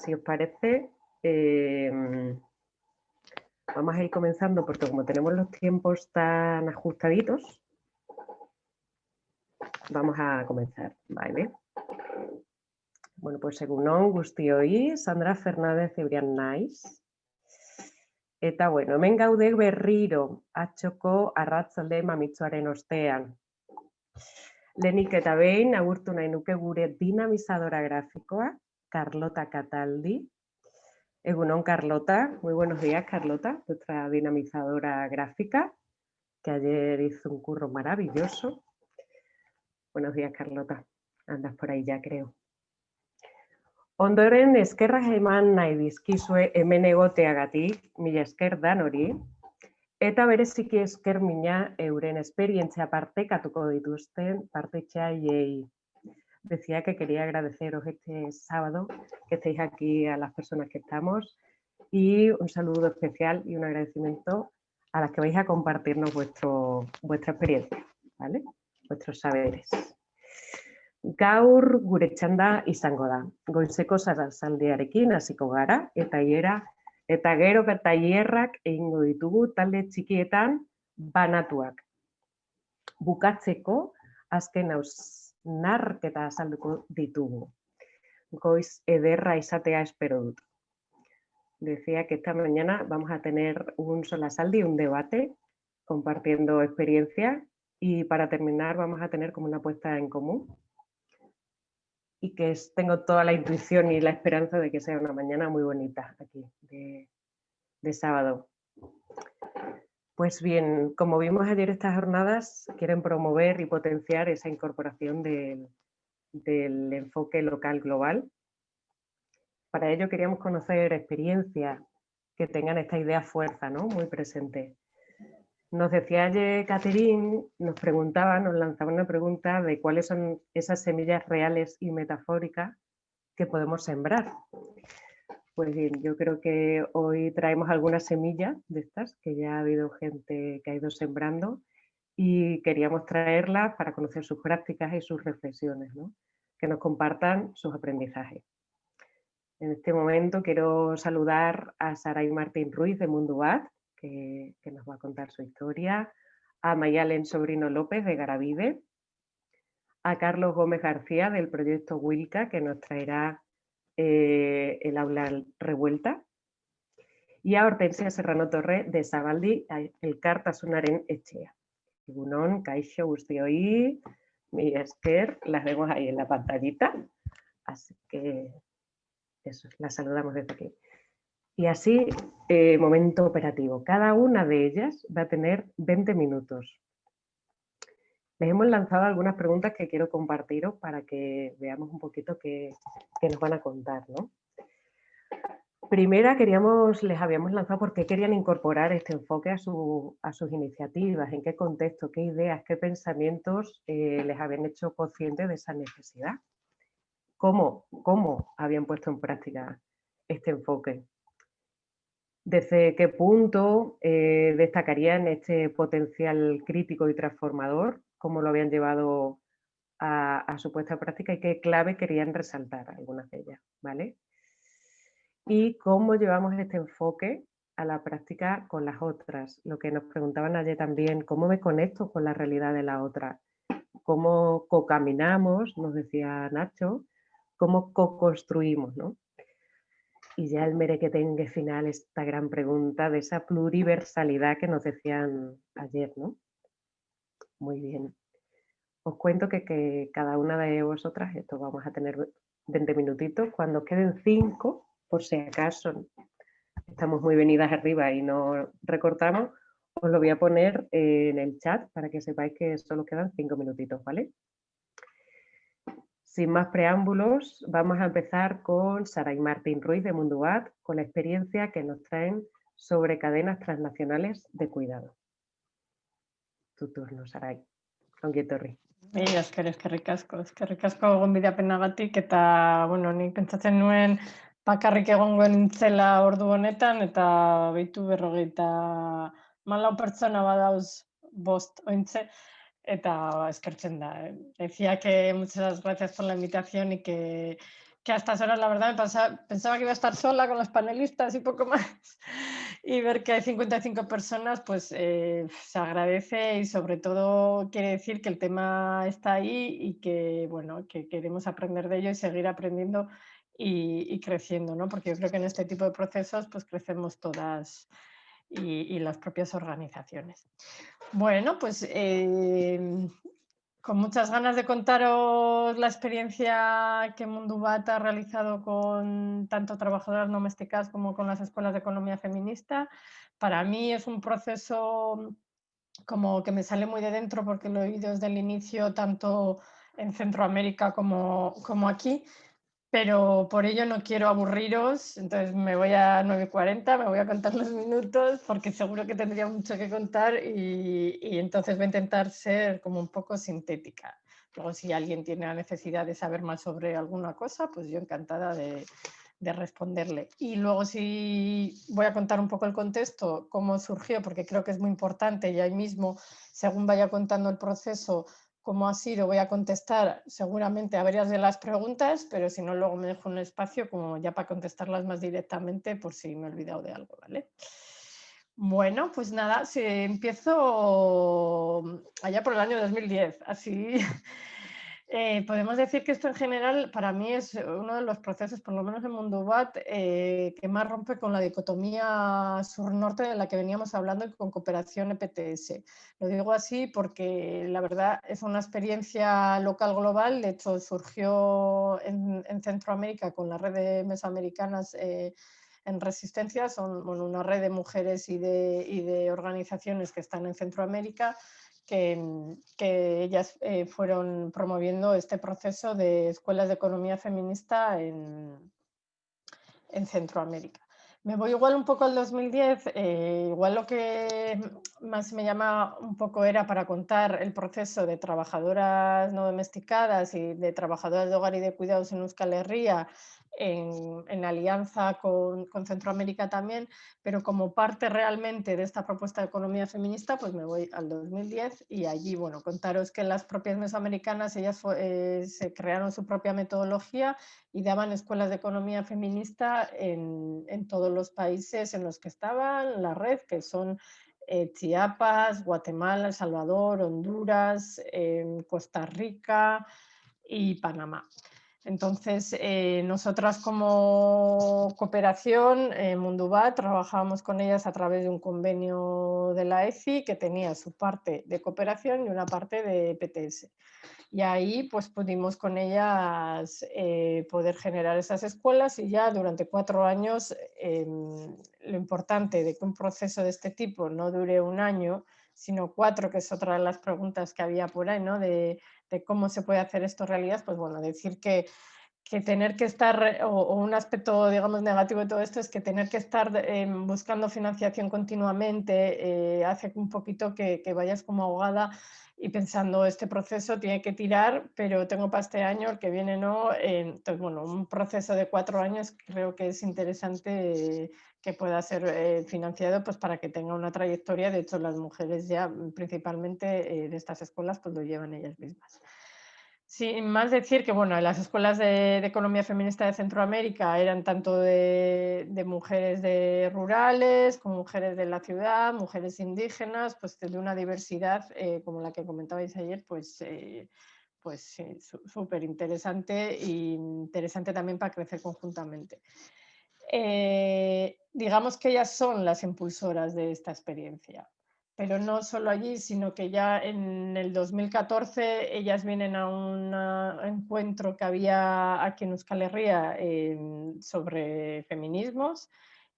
si os parece, vamos a ir comenzando porque como tenemos los tiempos tan ajustaditos, vamos a comenzar, ¿vale? Bueno, pues egunon guztioi, Sandra Fernández Cebrián Naiz. Eta bueno, hemen gaude berriro atxoko arratzalde mamitsuaren ostean. Lehenik eta behin agurtu nahi nuke gure dinamizadora grafikoa, Carlota Cataldi. Egunon Carlota, muy buenos días Carlota, nuestra dinamizadora gráfica, que ayer hizo un curro maravilloso. Buenos días Carlota, andas por ahí ya creo. Ondoren eskerrak eman nahi dizkizue hemen egoteagatik, mila esker danori, eta bereziki esker mina euren esperientzia partekatuko dituzten partetzaileei. Decía que quería agradeceros este sábado que estéis aquí a las personas que estamos y un saludo especial y un agradecimiento a las que vais a compartirnos vuestra experiencia, ¿vale? Vuestros saberes. Gaur gure txanda izango da. Goizeko sarrasaldiarekin hasiko gara eta gero tailerrak egingo ditugu talde txikietan banatuak. Bukatzeko azken hausnarketa azalduko ditugu. Goiz ederra izatea espero dut. Decía que esta mañana vamos a tener un solasaldi, un debate, compartiendo experiencia y para terminar vamos a tener como una puesta en común. Y que tengo toda la intuición y la esperanza de que sea una mañana muy bonita aquí de sábado. Pues bien, como vimos ayer, estas jornadas quieren promover y potenciar esa incorporación del enfoque local global. Para ello queríamos conocer experiencias que tengan esta idea fuerza, ¿no? Muy presente. Nos decía ayer Catherine, nos lanzaba una pregunta de cuáles son esas semillas reales y metafóricas que podemos sembrar. Pues bien, yo creo que hoy traemos algunas semillas de estas que ya ha habido gente que ha ido sembrando y queríamos traerlas para conocer sus prácticas y sus reflexiones, ¿no? Que nos compartan sus aprendizajes. En este momento quiero saludar a Saray Martín Ruiz de Mundubat, que nos va a contar su historia, a Mayalen Sobrino López de Garavide, a Carlos Gómez García del proyecto Wilca, que nos traerá el aula revuelta, y a Hortensia Serrano Torre de Zabaldi, Elkartasunaren Etxea. Egunon, kaixo guztioi, mila esker, las vemos ahí en la pantallita, así que eso, las saludamos desde aquí. Y así, momento operativo. Cada una de ellas va a tener 20 minutos. Les hemos lanzado algunas preguntas que quiero compartiros para que veamos un poquito qué nos van a contar, ¿no? Primera, les habíamos lanzado por qué querían incorporar este enfoque a sus iniciativas, en qué contexto, qué ideas, qué pensamientos les habían hecho conscientes de esa necesidad. ¿Cómo habían puesto en práctica este enfoque? ¿Desde qué punto destacarían este potencial crítico y transformador? ¿Cómo lo habían llevado a su puesta en práctica y qué clave querían resaltar algunas de ellas? ¿Vale? Y cómo llevamos este enfoque a la práctica con las otras. Lo que nos preguntaban ayer también, ¿cómo me conecto con la realidad de la otra? ¿Cómo co-caminamos? Nos decía Nacho. ¿Cómo co-construimos, ¿no? Y ya el merequetengue final, esta gran pregunta de esa pluriversalidad que nos decían ayer, ¿no? Muy bien. Os cuento que cada una de vosotras, esto vamos a tener 20 minutitos, cuando queden 5, por si acaso estamos muy venidas arriba y no recortamos, os lo voy a poner en el chat para que sepáis que solo quedan 5 minutitos, ¿vale? Sin más preámbulos, vamos a empezar con Saray Martín Ruiz de Mundubat, con la experiencia que nos traen sobre cadenas transnacionales de cuidado. Tu turno, Saray. Ongi etorri. Eskerrik asko gonbidapenagatik eta, bueno, nik pentsatzen nuen bakarrik egongo nintzela ordu honetan eta beitu 54 pertsona badauz 5 ointze. Eta eskertzen da. Decía que muchas gracias por la invitación y que que a estas horas la verdad pensaba que iba a estar sola con los panelistas y poco más. Y ver que hay 55 personas, pues se agradece y sobre todo quiere decir que el tema está ahí y que, bueno, que queremos aprender de ello y seguir aprendiendo y creciendo, ¿no? Porque yo creo que en este tipo de procesos pues crecemos todas y las propias organizaciones. Bueno, pues con muchas ganas de contaros la experiencia que Mundubat ha realizado con tanto trabajadoras domésticas como con las escuelas de economía feminista. Para mí es un proceso como que me sale muy de dentro porque lo he oído desde el inicio tanto en Centroamérica como aquí, pero por ello no quiero aburriros, entonces me voy a 9:40, me voy a contar los minutos porque seguro que tendría mucho que contar y entonces voy a intentar ser como un poco sintética. Luego si alguien tiene la necesidad de saber más sobre alguna cosa, pues yo encantada de responderle. Y luego sí voy a contar un poco el contexto, cómo surgió, porque creo que es muy importante y ahí mismo, según vaya contando el proceso, cómo ha sido, voy a contestar seguramente a varias de las preguntas, pero si no, luego me dejo un espacio como ya para contestarlas más directamente por si me he olvidado de algo, ¿vale? Bueno, pues nada, si empiezo allá por el año 2010, así podemos decir que esto en general para mí es uno de los procesos, por lo menos en Mundubat, que más rompe con la dicotomía sur-norte de la que veníamos hablando y con cooperación EPTS. Lo digo así porque la verdad es una experiencia local global, de hecho surgió en Centroamérica con la red de mesoamericanas en Resistencia, son bueno, una red de mujeres y de organizaciones que están en Centroamérica, que ellas fueron promoviendo este proceso de escuelas de economía feminista en Centroamérica. Me voy igual un poco al 2010, igual lo que más me llama un poco era para contar el proceso de trabajadoras no domesticadas y de trabajadoras de hogar y de cuidados en Euskal Herria, en alianza con Centroamérica también, pero como parte realmente de esta propuesta de economía feminista, pues me voy al 2010 y allí, bueno, contaros que las propias mesoamericanas, ellas se crearon su propia metodología y daban escuelas de economía feminista en todos los países en los que estaban la red, que son Chiapas, Guatemala, El Salvador, Honduras, Costa Rica y Panamá. Entonces, nosotras como cooperación, Mundubat, trabajábamos con ellas a través de un convenio de la EFI que tenía su parte de cooperación y una parte de PTS. Y ahí pues pudimos con ellas poder generar esas escuelas y ya durante 4 años lo importante de que un proceso de este tipo no dure un año, sino 4, que es otra de las preguntas que había por ahí, ¿no? De cómo se puede hacer esto realidad, pues bueno, decir que tener que estar, o un aspecto, digamos, negativo de todo esto es que tener que estar buscando financiación continuamente hace un poquito que vayas como ahogada y pensando, este proceso tiene que tirar, pero tengo para este año, el que viene no. Entonces, bueno, un proceso de 4 años creo que es interesante que pueda ser financiado pues para que tenga una trayectoria. De hecho, las mujeres ya principalmente de estas escuelas pues lo llevan ellas mismas. Sin más decir que, bueno, las escuelas de economía feminista de Centroamérica eran tanto de mujeres de rurales, como mujeres de la ciudad, mujeres indígenas, pues de una diversidad como la que comentabais ayer, pues sí, súper interesante e interesante también para crecer conjuntamente. Digamos que ellas son las impulsoras de esta experiencia. Pero no solo allí, sino que ya en el 2014 ellas vienen a un encuentro que había aquí en Euskal Herria sobre feminismos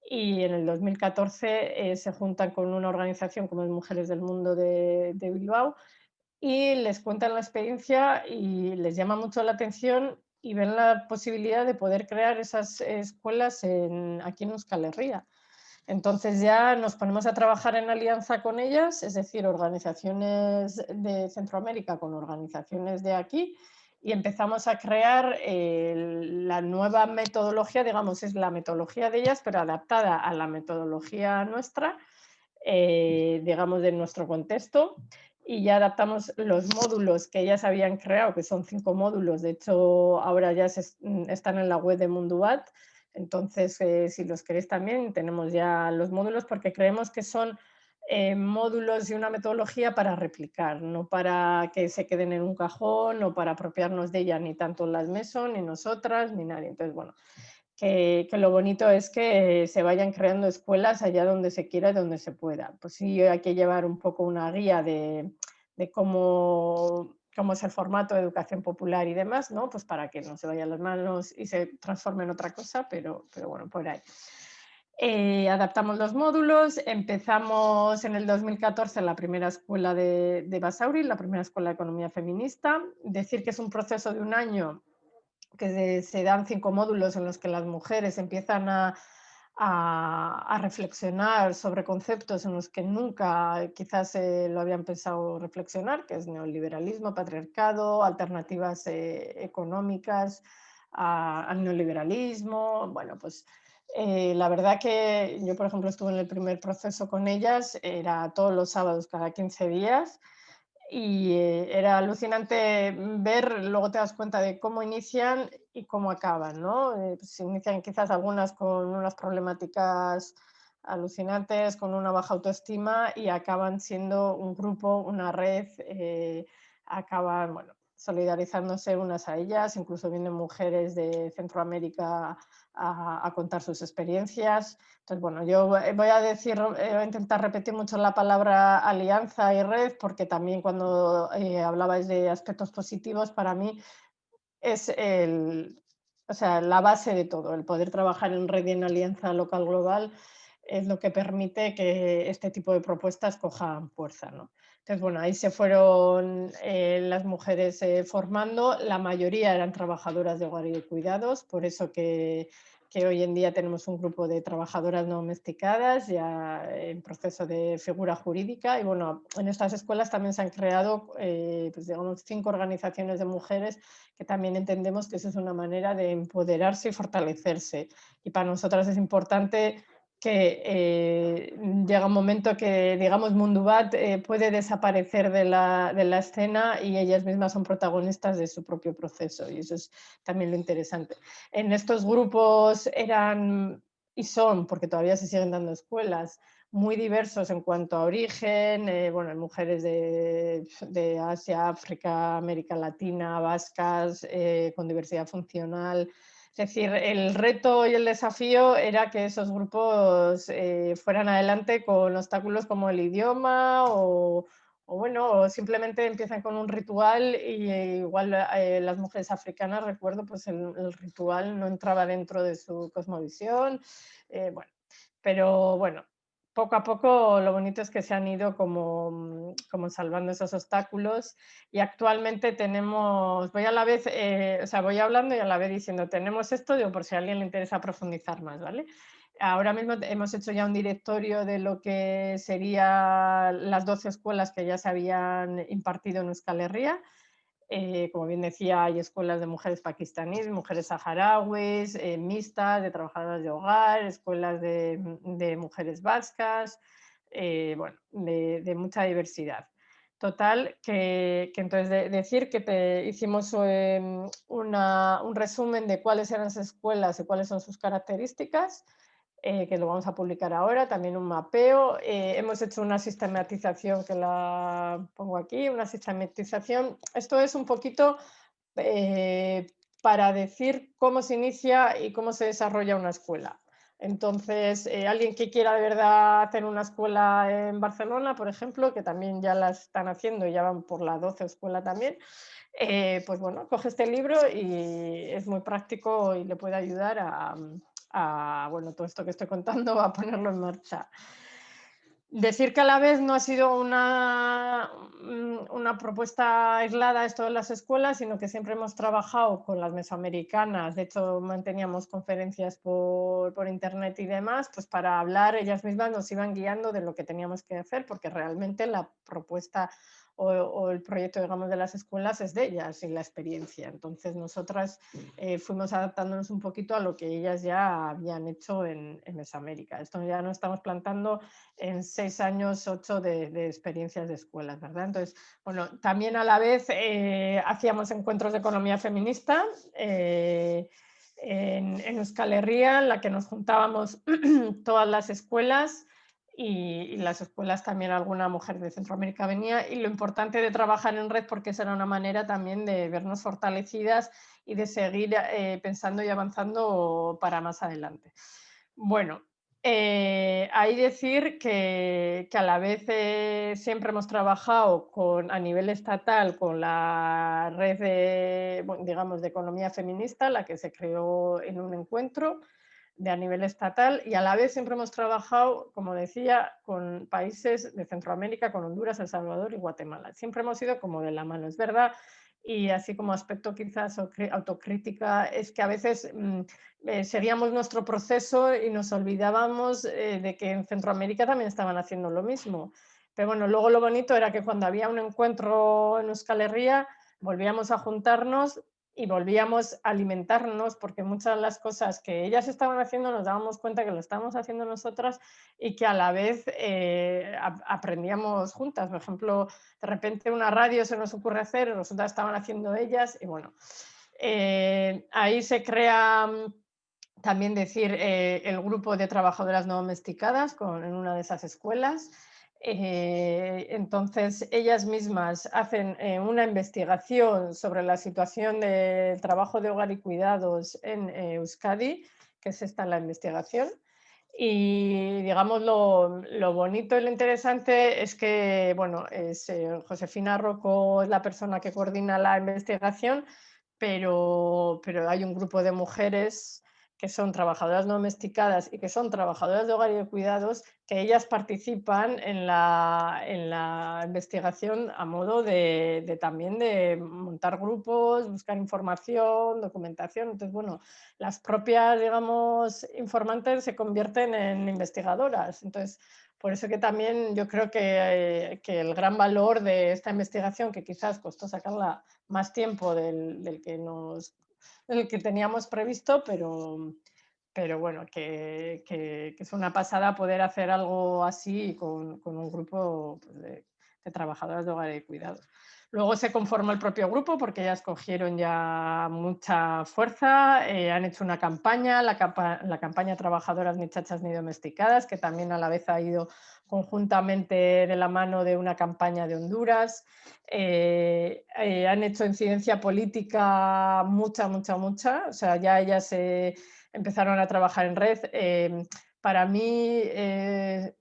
y en el 2014 se juntan con una organización como es Mujeres del Mundo de Bilbao y les cuentan la experiencia y les llama mucho la atención y ven la posibilidad de poder crear esas escuelas aquí en Euskal Herria. Entonces ya nos ponemos a trabajar en alianza con ellas, es decir, organizaciones de Centroamérica con organizaciones de aquí, y empezamos a crear la nueva metodología, digamos, es la metodología de ellas, pero adaptada a la metodología nuestra, digamos, de nuestro contexto. y ya adaptamos los módulos que ellas habían creado, que son 5 módulos, de hecho ahora ya están en la web de Mundubat, entonces si los queréis también tenemos ya los módulos porque creemos que son módulos y una metodología para replicar, no para que se queden en un cajón o para apropiarnos de ella, ni tanto las MESO, ni nosotras, ni nadie. Entonces, bueno, que lo bonito es que se vayan creando escuelas allá donde se quiera y donde se pueda. Pues sí, hay que llevar un poco una guía de cómo es el formato de educación popular y demás, ¿no? Pues para que no se vayan las manos y se transforme en otra cosa, pero bueno, por ahí. Adaptamos los módulos, empezamos en el 2014 la primera escuela de Basauri, la primera escuela de economía feminista. Decir que es un proceso de un año que se dan 5 módulos en los que las mujeres empiezan a reflexionar sobre conceptos en los que nunca quizás lo habían pensado reflexionar, que es neoliberalismo, patriarcado, alternativas económicas al neoliberalismo. Bueno, pues la verdad que yo, por ejemplo, estuve en el primer proceso con ellas, era todos los sábados, cada 15 días, y era alucinante ver, luego te das cuenta de cómo inician y cómo acaban, ¿no? Pues inician quizás algunas con unas problemáticas alucinantes, con una baja autoestima y acaban siendo un grupo, una red, acaban, bueno, solidarizándose unas a ellas, incluso vienen mujeres de Centroamérica a contar sus experiencias. Entonces, bueno, yo voy a decir, voy a intentar repetir mucho la palabra alianza y red, porque también cuando hablabais de aspectos positivos, para mí es o sea, la base de todo. El poder trabajar en red y en alianza local global es lo que permite que este tipo de propuestas cojan fuerza, ¿no? Entonces, bueno, ahí se fueron las mujeres formando, la mayoría eran trabajadoras de hogar y de cuidados, por eso que hoy en día tenemos un grupo de trabajadoras no domesticadas ya en proceso de figura jurídica y bueno, en estas escuelas también se han creado pues digamos 5 organizaciones de mujeres que también entendemos que eso es una manera de empoderarse y fortalecerse y para nosotras es importante que llega un momento que, digamos, Mundubat puede desaparecer de la escena y ellas mismas son protagonistas de su propio proceso y eso es también lo interesante. En estos grupos eran y son, porque todavía se siguen dando escuelas, muy diversos en cuanto a origen, bueno, hay mujeres de Asia, África, América Latina, vascas, con diversidad funcional. Es decir, el reto y el desafío era que esos grupos fueran adelante con obstáculos como el idioma o bueno, o simplemente empiezan con un ritual y igual las mujeres africanas, recuerdo, pues el ritual no entraba dentro de su cosmovisión, bueno, pero bueno, poco a poco lo bonito es que se han ido como salvando esos obstáculos y actualmente tenemos, voy a la vez, o sea, voy hablando y a la vez diciendo, tenemos esto, digo, por si a alguien le interesa profundizar más, ¿vale? Ahora mismo hemos hecho ya un directorio de lo que serían las 12 escuelas que ya se habían impartido en Euskal Herria. Como bien decía, hay escuelas de mujeres pakistaníes, mujeres saharauis, mixtas, de trabajadoras de hogar, escuelas de mujeres vascas, bueno, de mucha diversidad. Total, que entonces decir que hicimos un resumen de cuáles eran las escuelas y cuáles son sus características, que lo vamos a publicar ahora, también un mapeo. Hemos hecho una sistematización que la pongo aquí, una sistematización. Esto es un poquito para decir cómo se inicia y cómo se desarrolla una escuela. Entonces, alguien que quiera de verdad hacer una escuela en Barcelona, por ejemplo, que también ya la están haciendo, ya van por la 12 escuela también, pues bueno, coge este libro y es muy práctico y le puede ayudar bueno, todo esto que estoy contando, a ponerlo en marcha. Decir que a la vez no ha sido una propuesta aislada esto de las escuelas, sino que siempre hemos trabajado con las mesoamericanas. De hecho, manteníamos conferencias por internet y demás, pues para hablar, ellas mismas nos iban guiando de lo que teníamos que hacer, porque realmente la propuesta o el proyecto, digamos, de las escuelas es de ellas y la experiencia. Entonces nosotras fuimos adaptándonos un poquito a lo que ellas ya habían hecho en Mesoamérica. Esto ya no estamos plantando en 6 años, 8 de experiencias de escuelas, ¿verdad? Entonces, bueno, también a la vez hacíamos encuentros de economía feminista en Euskal Herria, en la que nos juntábamos todas las escuelas y las escuelas también alguna mujer de Centroamérica venía, y lo importante de trabajar en red, porque esa era una manera también de vernos fortalecidas y de seguir pensando y avanzando para más adelante. Bueno, ahí decir que a la vez siempre hemos trabajado a nivel estatal con la red de, bueno, digamos, de economía feminista, la que se creó en un encuentro a nivel estatal, y a la vez siempre hemos trabajado, como decía, con países de Centroamérica, con Honduras, El Salvador y Guatemala. Siempre hemos ido como de la mano, es verdad, y así como aspecto quizás autocrítica, es que a veces seguíamos nuestro proceso y nos olvidábamos de que en Centroamérica también estaban haciendo lo mismo. Pero bueno, luego lo bonito era que cuando había un encuentro en Euskal Herria, volvíamos a juntarnos y volvíamos a alimentarnos, porque muchas de las cosas que ellas estaban haciendo nos dábamos cuenta que lo estábamos haciendo nosotras y que a la vez aprendíamos juntas. Por ejemplo, de repente una radio se nos ocurre hacer, nosotras estaban haciendo ellas, y bueno, ahí se crea también decir el grupo de trabajadoras no domesticadas en una de esas escuelas. Entonces, ellas mismas hacen una investigación sobre la situación del trabajo de hogar y cuidados en Euskadi, que es esta la investigación. Y digamos lo bonito y lo interesante es que, bueno, Josefina Rocco es la persona que coordina la investigación, pero hay un grupo de mujeres que son trabajadoras no domesticadas y que son trabajadoras de hogar y de cuidados, que ellas participan en la investigación a modo también de montar grupos, buscar información, documentación. Entonces, bueno, las propias, digamos, informantes se convierten en investigadoras. Entonces, por eso que también yo creo que el gran valor de esta investigación, que quizás costó sacarla más tiempo del que teníamos previsto, pero bueno, que es una pasada poder hacer algo así con un grupo pues, de trabajadoras de hogar y cuidado. Luego se conformó el propio grupo porque ellas cogieron ya mucha fuerza, han hecho una campaña, la campaña Trabajadoras ni chachas ni domesticadas, que también a la vez ha ido conjuntamente de la mano de una campaña de Honduras. Han hecho incidencia política mucha, o sea, ya ellas empezaron a trabajar en red. Para mí, o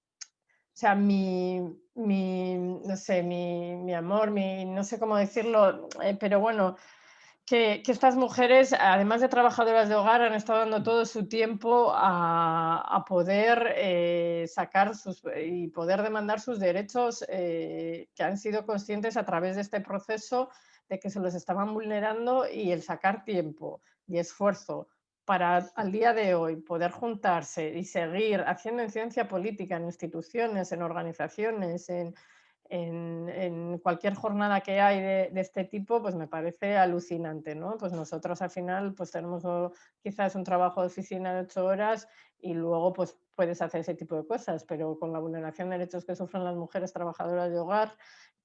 sea, no sé, mi amor, no sé cómo decirlo, pero bueno, que estas mujeres, además de trabajadoras de hogar, han estado dando todo su tiempo a poder sacar y poder demandar sus derechos, que han sido conscientes a través de este proceso de que se los estaban vulnerando, y el sacar tiempo y esfuerzo para al día de hoy poder juntarse y seguir haciendo incidencia política en instituciones, en organizaciones, en cualquier jornada que hay de este tipo, pues me parece alucinante, ¿no? Pues nosotros al final pues tenemos quizás un trabajo de oficina de 8 horas y luego pues puedes hacer ese tipo de cosas, pero con la vulneración de derechos que sufren las mujeres trabajadoras de hogar,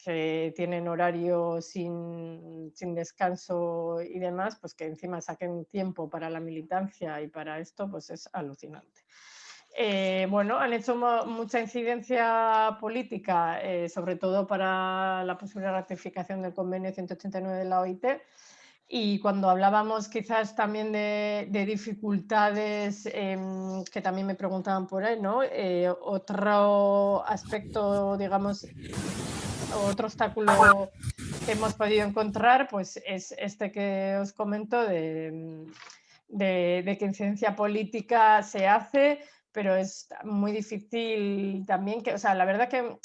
que tienen horario sin descanso y demás, pues que encima saquen tiempo para la militancia y para esto, pues es alucinante. Bueno, han hecho mucha incidencia política, sobre todo para la posible ratificación del convenio 189 de la OIT. Y cuando hablábamos quizás también de dificultades, que también me preguntaban por ahí, ¿no? Otro aspecto, digamos, otro obstáculo que hemos podido encontrar, pues es este que os comento de que incidencia política se hace, pero es muy difícil también, o sea, la verdad que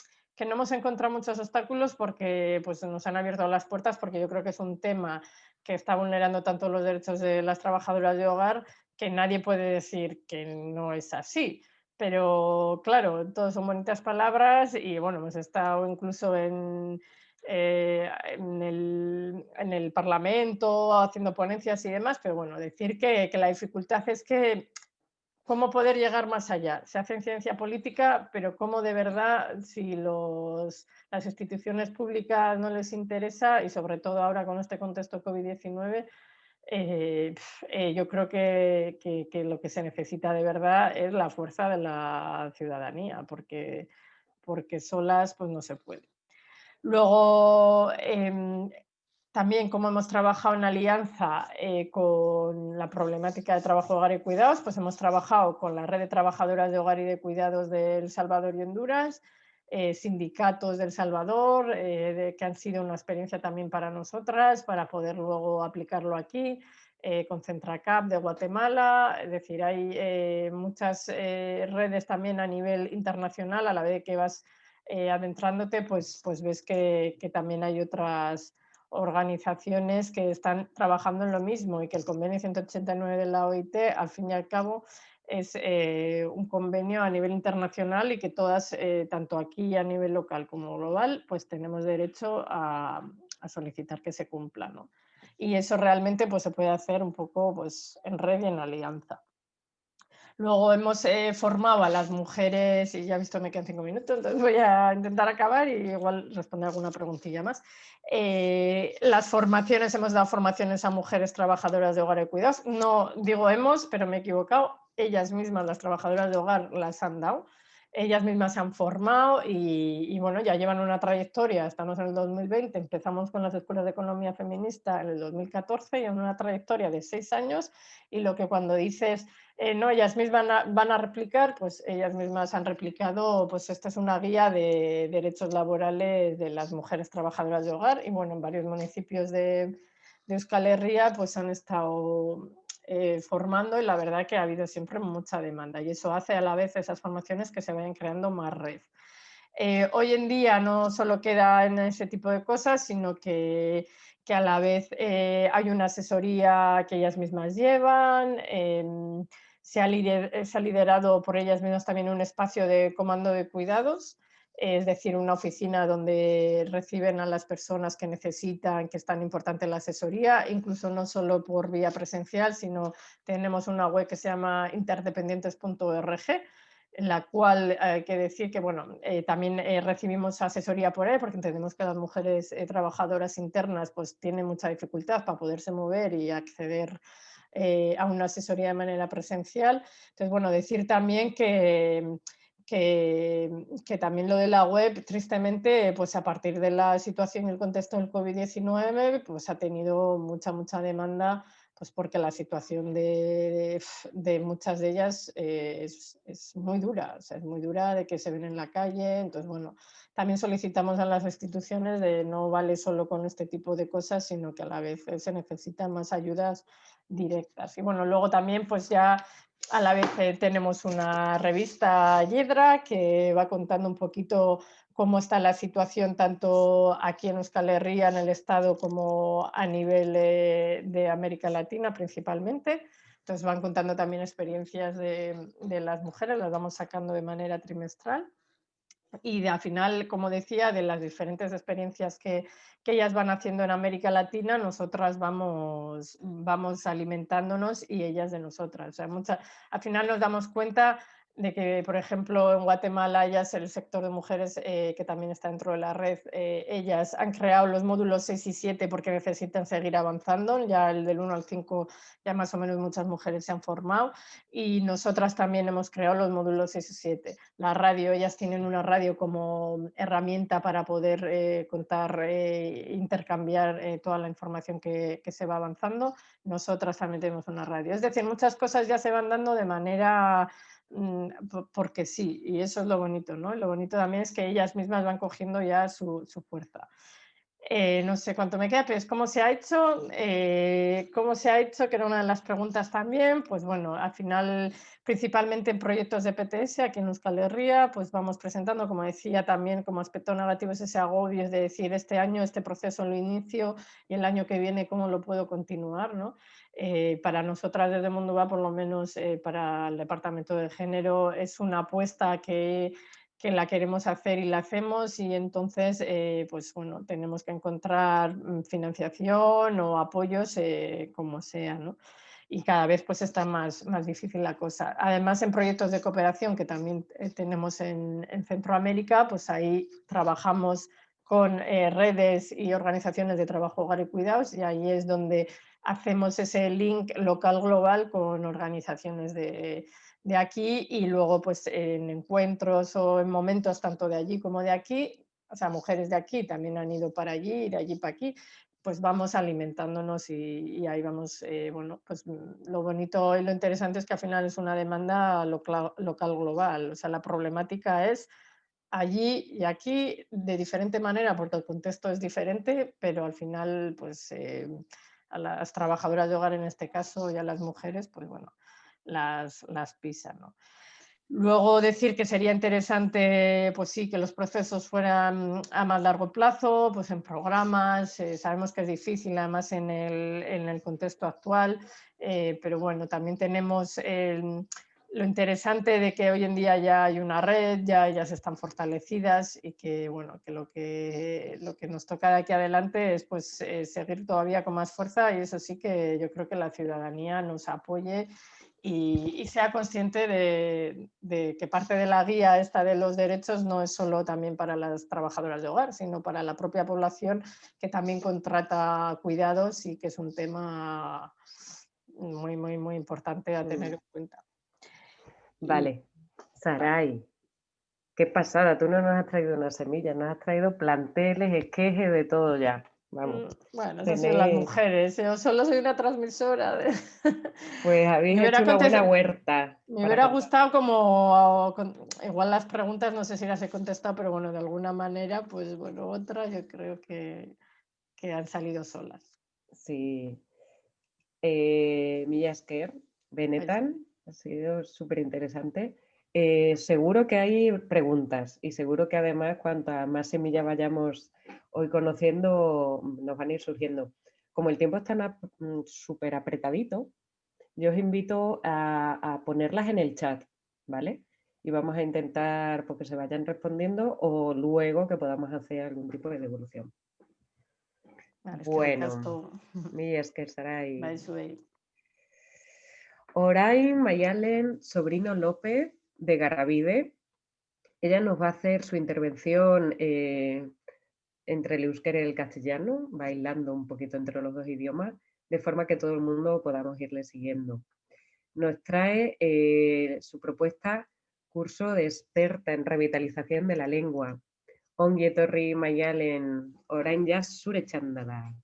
no hemos encontrado muchos obstáculos porque pues, nos han abierto las puertas, porque yo creo que es un tema que está vulnerando tanto los derechos de las trabajadoras de hogar, que nadie puede decir que no es así. Pero claro, todo son bonitas palabras y bueno, hemos estado incluso en en el Parlamento, haciendo ponencias y demás, pero bueno, decir que la dificultad es que cómo poder llegar más allá. Se hace en ciencia política, pero cómo de verdad, si las instituciones públicas no les interesa, y sobre todo ahora con este contexto COVID-19, yo creo que lo que se necesita de verdad es la fuerza de la ciudadanía, porque solas pues no se puede. Luego, también cómo hemos trabajado en alianza con la problemática de trabajo, hogar y cuidados, pues hemos trabajado con la red de trabajadoras de hogar y de cuidados de El Salvador y Honduras, sindicatos de El Salvador, que han sido una experiencia también para nosotras, para poder luego aplicarlo aquí, con Centracap de Guatemala, es decir, hay muchas redes también a nivel internacional, a la vez que vas adentrándote, pues ves que también hay otras organizaciones que están trabajando en lo mismo y que el convenio 189 de la OIT, al fin y al cabo, es un convenio a nivel internacional y que todas, tanto aquí a nivel local como global, pues tenemos derecho a solicitar que se cumpla, ¿no? Y eso realmente pues, se puede hacer un poco pues, en red y en alianza. Luego hemos formado a las mujeres, y ya he visto me quedan 5 minutos, entonces voy a intentar acabar y igual responder alguna preguntilla más. Las formaciones, hemos dado formaciones a mujeres trabajadoras de hogar y cuidados. No digo hemos, pero me he equivocado. Ellas mismas, las trabajadoras de hogar, las han dado. Ellas mismas se han formado y bueno, ya llevan una trayectoria. Estamos en el 2020, empezamos con las escuelas de economía feminista en el 2014 y en una trayectoria de 6 años. Y lo que cuando dices no, ellas mismas van a replicar, pues ellas mismas han replicado, pues esta es una guía de derechos laborales de las mujeres trabajadoras de hogar y bueno, en varios municipios de Euskal Herria pues han estado formando y la verdad que ha habido siempre mucha demanda y eso hace a la vez esas formaciones que se vayan creando más red. Hoy en día no solo queda en ese tipo de cosas, sino que a la vez hay una asesoría que ellas mismas llevan, se ha liderado por ellas mismas también un espacio de comando de cuidados, es decir, una oficina donde reciben a las personas que necesitan, que es tan importante la asesoría, incluso no solo por vía presencial, sino tenemos una web que se llama interdependientes.org, en la cual hay que decir que bueno, también recibimos asesoría por él, porque entendemos que las mujeres trabajadoras internas pues tienen mucha dificultad para poderse mover y acceder a una asesoría de manera presencial. Entonces, bueno, decir también que también lo de la web, tristemente, pues a partir de la situación y el contexto del COVID-19, pues ha tenido mucha demanda, pues porque la situación de muchas de ellas es muy dura, o sea, es muy dura de que se ven en la calle. Entonces, bueno, también solicitamos a las instituciones de no vale solo con este tipo de cosas, sino que a la vez se necesitan más ayudas directas. Y bueno, luego también pues ya a la vez tenemos una revista Yedra que va contando un poquito cómo está la situación tanto aquí en Euskal Herria, en el Estado, como a nivel de América Latina principalmente. Entonces van contando también experiencias de las mujeres, las vamos sacando de manera trimestral. Y al final, como decía, de las diferentes experiencias que ellas van haciendo en América Latina, nosotras vamos alimentándonos y ellas de nosotras. O sea, al final nos damos cuenta de que, por ejemplo, en Guatemala, ellas, el sector de mujeres que también está dentro de la red, ellas han creado los módulos 6 y 7 porque necesitan seguir avanzando. Ya el del 1 al 5 ya más o menos muchas mujeres se han formado y nosotras también hemos creado los módulos 6 y 7. La radio, ellas tienen una radio como herramienta para poder contar, intercambiar toda la información que se va avanzando. Nosotras también tenemos una radio. Es decir, muchas cosas ya se van dando de manera porque sí, y eso es lo bonito, ¿no? Lo bonito también es que ellas mismas van cogiendo ya su fuerza. No sé cuánto me queda, pero es cómo se ha hecho, que era una de las preguntas también. Pues bueno, al final, principalmente en proyectos de PTS aquí en Euskal Herria, pues vamos presentando, como decía, también como aspecto negativo es ese agobio, es de decir, este año este proceso lo inicio y el año que viene cómo lo puedo continuar, ¿no? Para nosotras desde Mundo Va, por lo menos para el Departamento de Género, es una apuesta que que la queremos hacer y la hacemos, y entonces pues bueno, tenemos que encontrar financiación o apoyos como sea, ¿no? Y cada vez pues está más difícil la cosa. Además, en proyectos de cooperación que también tenemos en Centroamérica, pues ahí trabajamos con redes y organizaciones de trabajo, hogar y cuidados, y ahí es donde hacemos ese link local global con organizaciones de aquí, y luego pues en encuentros o en momentos tanto de allí como de aquí, o sea, mujeres de aquí también han ido para allí y de allí para aquí, pues vamos alimentándonos y ahí vamos, bueno, pues lo bonito y lo interesante es que al final es una demanda local global, o sea, la problemática es allí y aquí de diferente manera porque el contexto es diferente, pero al final pues a las trabajadoras de hogar en este caso y a las mujeres, pues bueno, las pisan, ¿no? Luego decir que sería interesante, pues sí, que los procesos fueran a más largo plazo, pues en programas, sabemos que es difícil además en el contexto actual, pero bueno, también tenemos lo interesante de que hoy en día ya hay una red, ya ellas están fortalecidas y que bueno, que lo que nos toca de aquí adelante es pues seguir todavía con más fuerza, y eso sí que yo creo que la ciudadanía nos apoye y sea consciente de que parte de la guía esta de los derechos no es solo también para las trabajadoras de hogar, sino para la propia población que también contrata cuidados, y que es un tema muy importante a tener en cuenta. Y, Vale, Saray, qué pasada, tú no nos has traído una semilla, nos has traído planteles, esquejes, de todo ya. Vamos, bueno, eso sí, las tenéis, mujeres, yo solo soy una transmisora. pues habéis Me hecho hubiera una buena contestado. huerta Me para hubiera contar. gustado como, igual las preguntas no sé si las he contestado, pero bueno, de alguna manera, pues bueno, otras yo creo que han salido solas. Sí, Milla Esker, Pues, Benetan, ha sido súper interesante. Seguro que hay preguntas y seguro que además cuanta más semillas vayamos hoy conociendo, nos van a ir surgiendo. Como el tiempo está súper apretadito, yo os invito a ponerlas en el chat, ¿vale? Y vamos a intentar porque se vayan respondiendo o luego que podamos hacer algún tipo de devolución. vale, es que Bueno, ricasco. Milla Esker, Saray. Bai, zuei. Orain Mayalen Sobrino López de Garabide. Ella nos va a hacer su intervención entre el euskera y el castellano, bailando un poquito entre los dos idiomas, de forma que todo el mundo podamos irle siguiendo. Nos trae su propuesta curso de experta en revitalización de la lengua. Ongi etorri Mayalen, orain ja zure txanda da.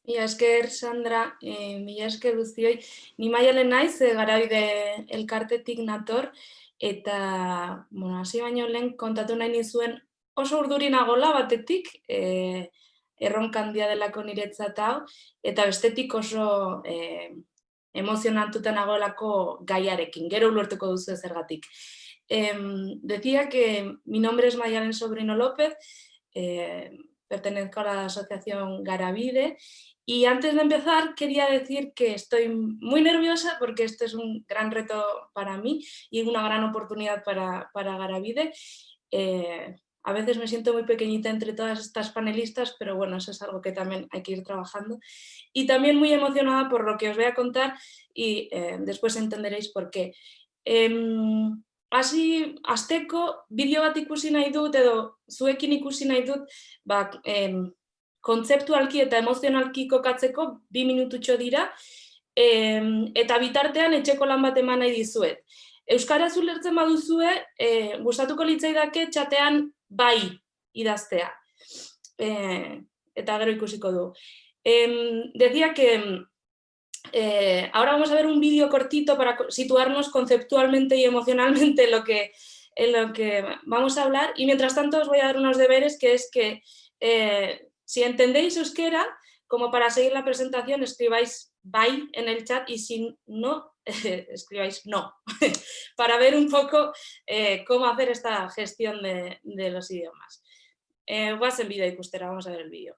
Mila esker, Sandra, mila esker guztioi. Ni Maialen naiz, Garabide elkartetik nator, eta hasi baino lehen kontatu nahi nizuen oso urduri nagola batetik, erronka handia delako niretzat hau, eta bestetik oso emozionatuta nagoelako gaiarekin, gero ulertuko duzu zergatik. Decía que mi nombre es Mayalen Sobrino López, pertenezco a la asociación Garabide. Y antes de empezar quería decir que estoy muy nerviosa porque este es un gran reto para mí y una gran oportunidad para Garabide. A veces me siento muy pequeñita entre todas estas panelistas, pero bueno, eso es algo que también hay que ir trabajando. Y también muy emocionada por lo que os voy a contar y después entenderéis por qué. Hasi hasteko bideo bat ikusi nahi dut edo zuekin ikusi nahi dut kontzeptualki eta emozionalki kokatzeko 2 minututxo dira, eta bitartean etxeko lan bat eman nahi dizuet. Euskaraz ulertzen baduzue, gustatuko litzaidake txatean bai idaztea. Eta gero ikusiko du. Decía que ahora vamos a ver un vídeo cortito para situarnos conceptualmente y emocionalmente en lo que vamos a hablar, y mientras tanto os voy a dar unos deberes, que es que si entendéis euskera, como para seguir la presentación, escribáis bai en el chat, y si no, escribáis no, para ver un poco cómo hacer esta gestión de los idiomas. Guazen bideo ikustera, vamos a ver el vídeo.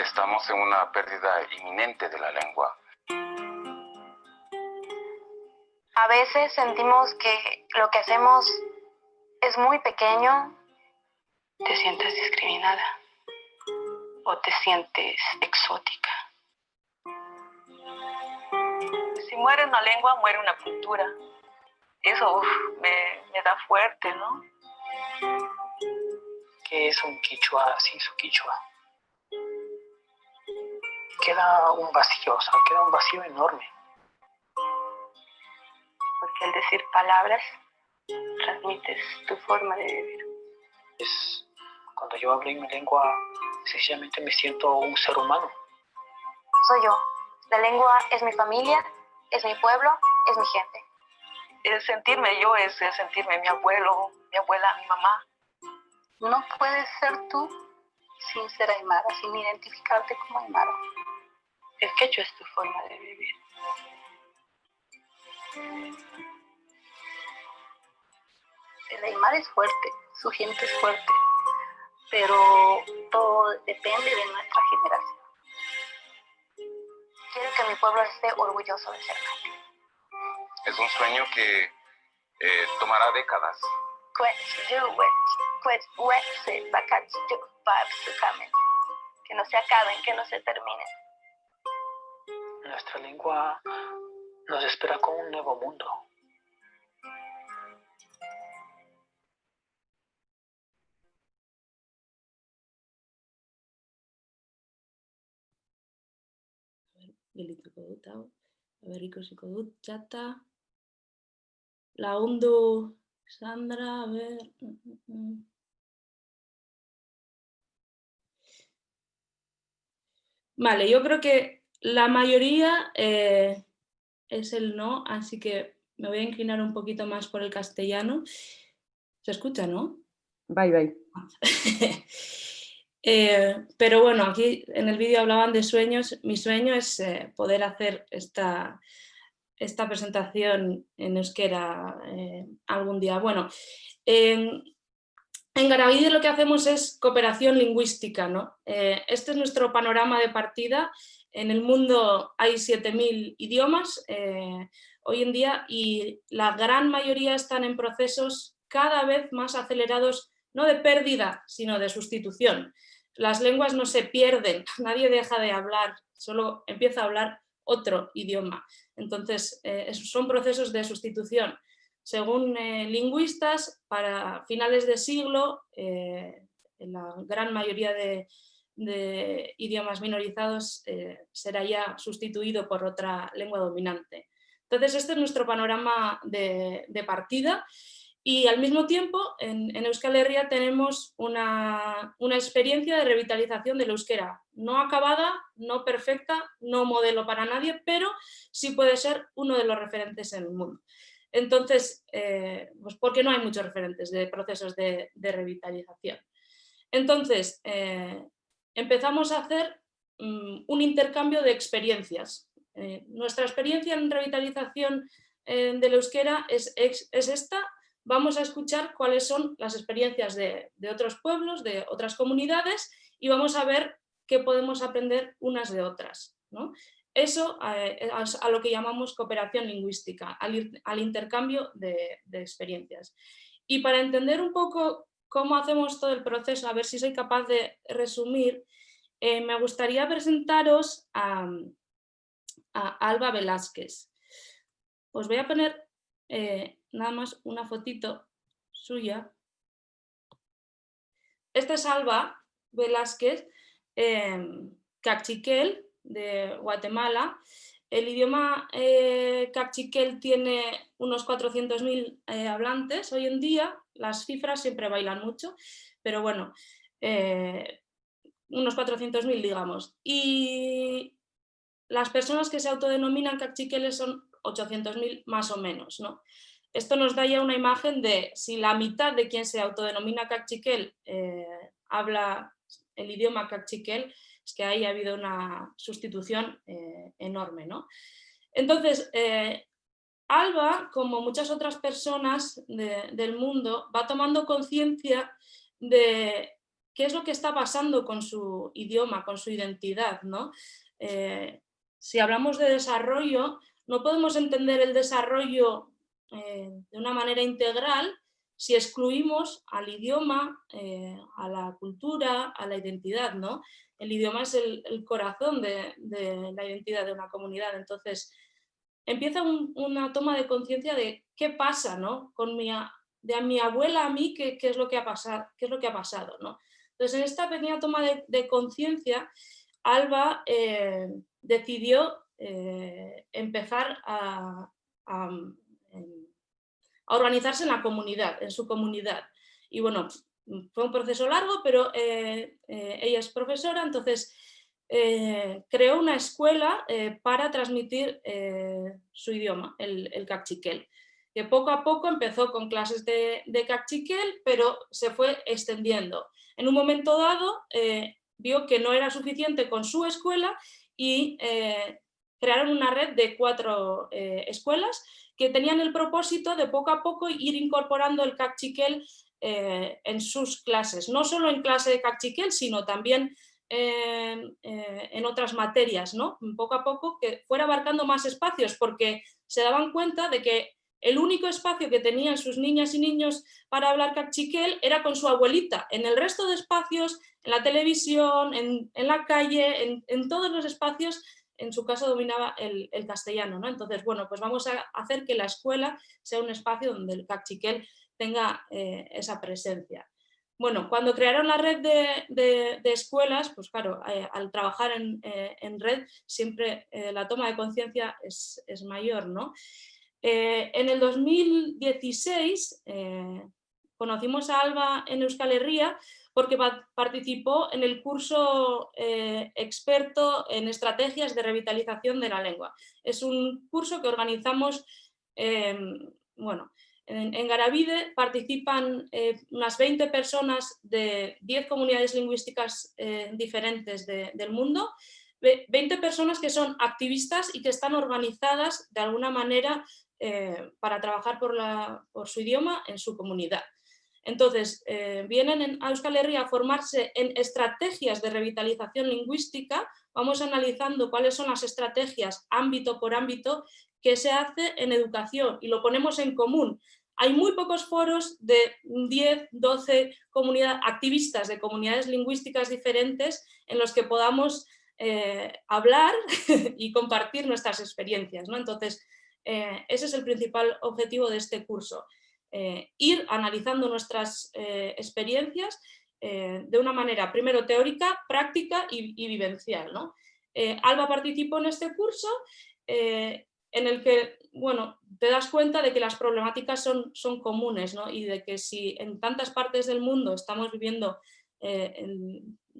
estamos en una pérdida inminente de la lengua. A veces sentimos que lo que hacemos es muy pequeño. Te sientes discriminada o te sientes exótica. Si muere una lengua, muere una cultura. Eso me da fuerte, ¿no? ¿Qué es un quichua sin su quichua? Queda un vacío, o sea, queda un vacío enorme. Porque al decir palabras, transmites tu forma de vivir. Cuando yo hablo en mi lengua, sencillamente me siento un ser humano. Soy yo. La lengua es mi familia, es mi pueblo, es mi gente. El sentirme yo es el sentirme mi abuelo, mi abuela, mi mamá. No puedes ser tú sin ser aymara, sin identificarte como aymara. El quechua es tu forma de vivir. El aymara es fuerte, su gente es fuerte, pero todo depende de nuestra generación. Quiero que mi pueblo esté orgulloso de ser maya. Es un sueño que tomará décadas. Que no se acaben, que no se terminen. Nuestra lengua nos espera con un nuevo mundo. Gelituko dut hau, ikusiko dut txata. Lagundu, Sandra, a ver. Vale, yo creo que la mayoría es el no, así que me voy a inclinar un poquito más por el castellano. ¿Se escucha, no? Bai, bai. Pero bueno, aquí en el vídeo hablaban de sueños. Mi sueño es poder hacer esta presentación en euskera algún día. Bueno, en Garabide lo que hacemos es cooperación lingüística, ¿no? Este es nuestro panorama de partida. En el mundo hay 7.000 idiomas hoy en día y la gran mayoría están en procesos cada vez más acelerados, no de pérdida, sino de sustitución. Las lenguas no se pierden, nadie deja de hablar, solo empieza a hablar otro idioma. Entonces, son procesos de sustitución. Según lingüistas, para finales de siglo, la gran mayoría de idiomas minorizados será ya sustituido por otra lengua dominante. Entonces, este es nuestro panorama de partida. Y al mismo tiempo, en Euskal Herria tenemos una experiencia de revitalización del euskera, no acabada, no perfecta, no modelo para nadie, pero sí puede ser uno de los referentes en el mundo. Entonces, pues porque no hay muchos referentes de procesos de revitalización. Entonces, empezamos a hacer un intercambio de experiencias. Nuestra experiencia en revitalización del euskera es esta. Vamos a escuchar cuáles son las experiencias de otros pueblos, de otras comunidades y vamos a ver qué podemos aprender unas de otras, ¿no? Eso a lo que llamamos cooperación lingüística, al intercambio de experiencias. Y para entender un poco cómo hacemos todo el proceso, a ver si soy capaz de resumir, me gustaría presentaros a Alba Velázquez. Os voy a poner nada más una fotito suya. Esta es Alba Velázquez, cachiquel de Guatemala. El idioma cachiquel tiene unos 400.000 hablantes hoy en día. Las cifras siempre bailan mucho, pero bueno, unos 400.000 digamos. Y las personas que se autodenominan cachiqueles son 800.000 más o menos, ¿no? Esto nos da ya una imagen de si la mitad de quien se autodenomina cachiquel habla el idioma cachiquel, es que ahí ha habido una sustitución enorme, ¿no? Entonces, Alba, como muchas otras personas del mundo, va tomando conciencia de qué es lo que está pasando con su idioma, con su identidad, ¿no? Si hablamos de desarrollo, no podemos entender el desarrollo de una manera integral si excluimos al idioma, a la cultura, a la identidad, ¿no? El idioma es el corazón de la identidad de una comunidad. Entonces, empieza una toma de conciencia de qué pasa, ¿no? De a mi abuela a mí, qué es lo que ha pasado, ¿no? Entonces, en esta pequeña toma de conciencia, Alba decidió empezar a organizarse en la comunidad, en su comunidad. Y bueno, fue un proceso largo, pero ella es profesora, entonces creó una escuela para transmitir su idioma, el cachiquel, que poco a poco empezó con clases de cachiquel, pero se fue extendiendo. En un momento dado vio que no era suficiente con su escuela y crearon una red de 4 escuelas que tenían el propósito de poco a poco ir incorporando el cachiquel en sus clases, no solo en clase de cachiquel, sino también en otras materias, ¿no? Poco a poco que fuera abarcando más espacios, porque se daban cuenta de que el único espacio que tenían sus niñas y niños para hablar cachiquel era con su abuelita. En el resto de espacios, en la televisión, en la calle, en todos los espacios, en su caso dominaba el castellano, ¿no? Entonces, bueno, pues vamos a hacer que la escuela sea un espacio donde el cachiquel tenga esa presencia. Bueno, cuando crearon la red de escuelas, pues claro, al trabajar en red siempre la toma de conciencia es mayor, ¿no? En el 2016 conocimos a Alba en Euskal Herria porque participó en el curso experto en estrategias de revitalización de la lengua. Es un curso que organizamos, bueno, en Garabide participan unas 20 personas de 10 comunidades lingüísticas diferentes del mundo, 20 personas que son activistas y que están organizadas de alguna manera para trabajar por su idioma en su comunidad. Entonces, vienen a Euskal Herria a formarse en estrategias de revitalización lingüística. Vamos analizando cuáles son las estrategias ámbito por ámbito que se hace en educación y lo ponemos en común. Hay muy pocos foros de 10, 12 activistas de comunidades lingüísticas diferentes en los que podamos hablar y compartir nuestras experiencias, ¿no? Entonces, ese es el principal objetivo de este curso. Ir analizando nuestras experiencias de una manera primero teórica, práctica y vivencial, ¿no? Alba participó en este curso en el que, bueno, te das cuenta de que las problemáticas son comunes, ¿no? Y de que si en tantas partes del mundo estamos viviendo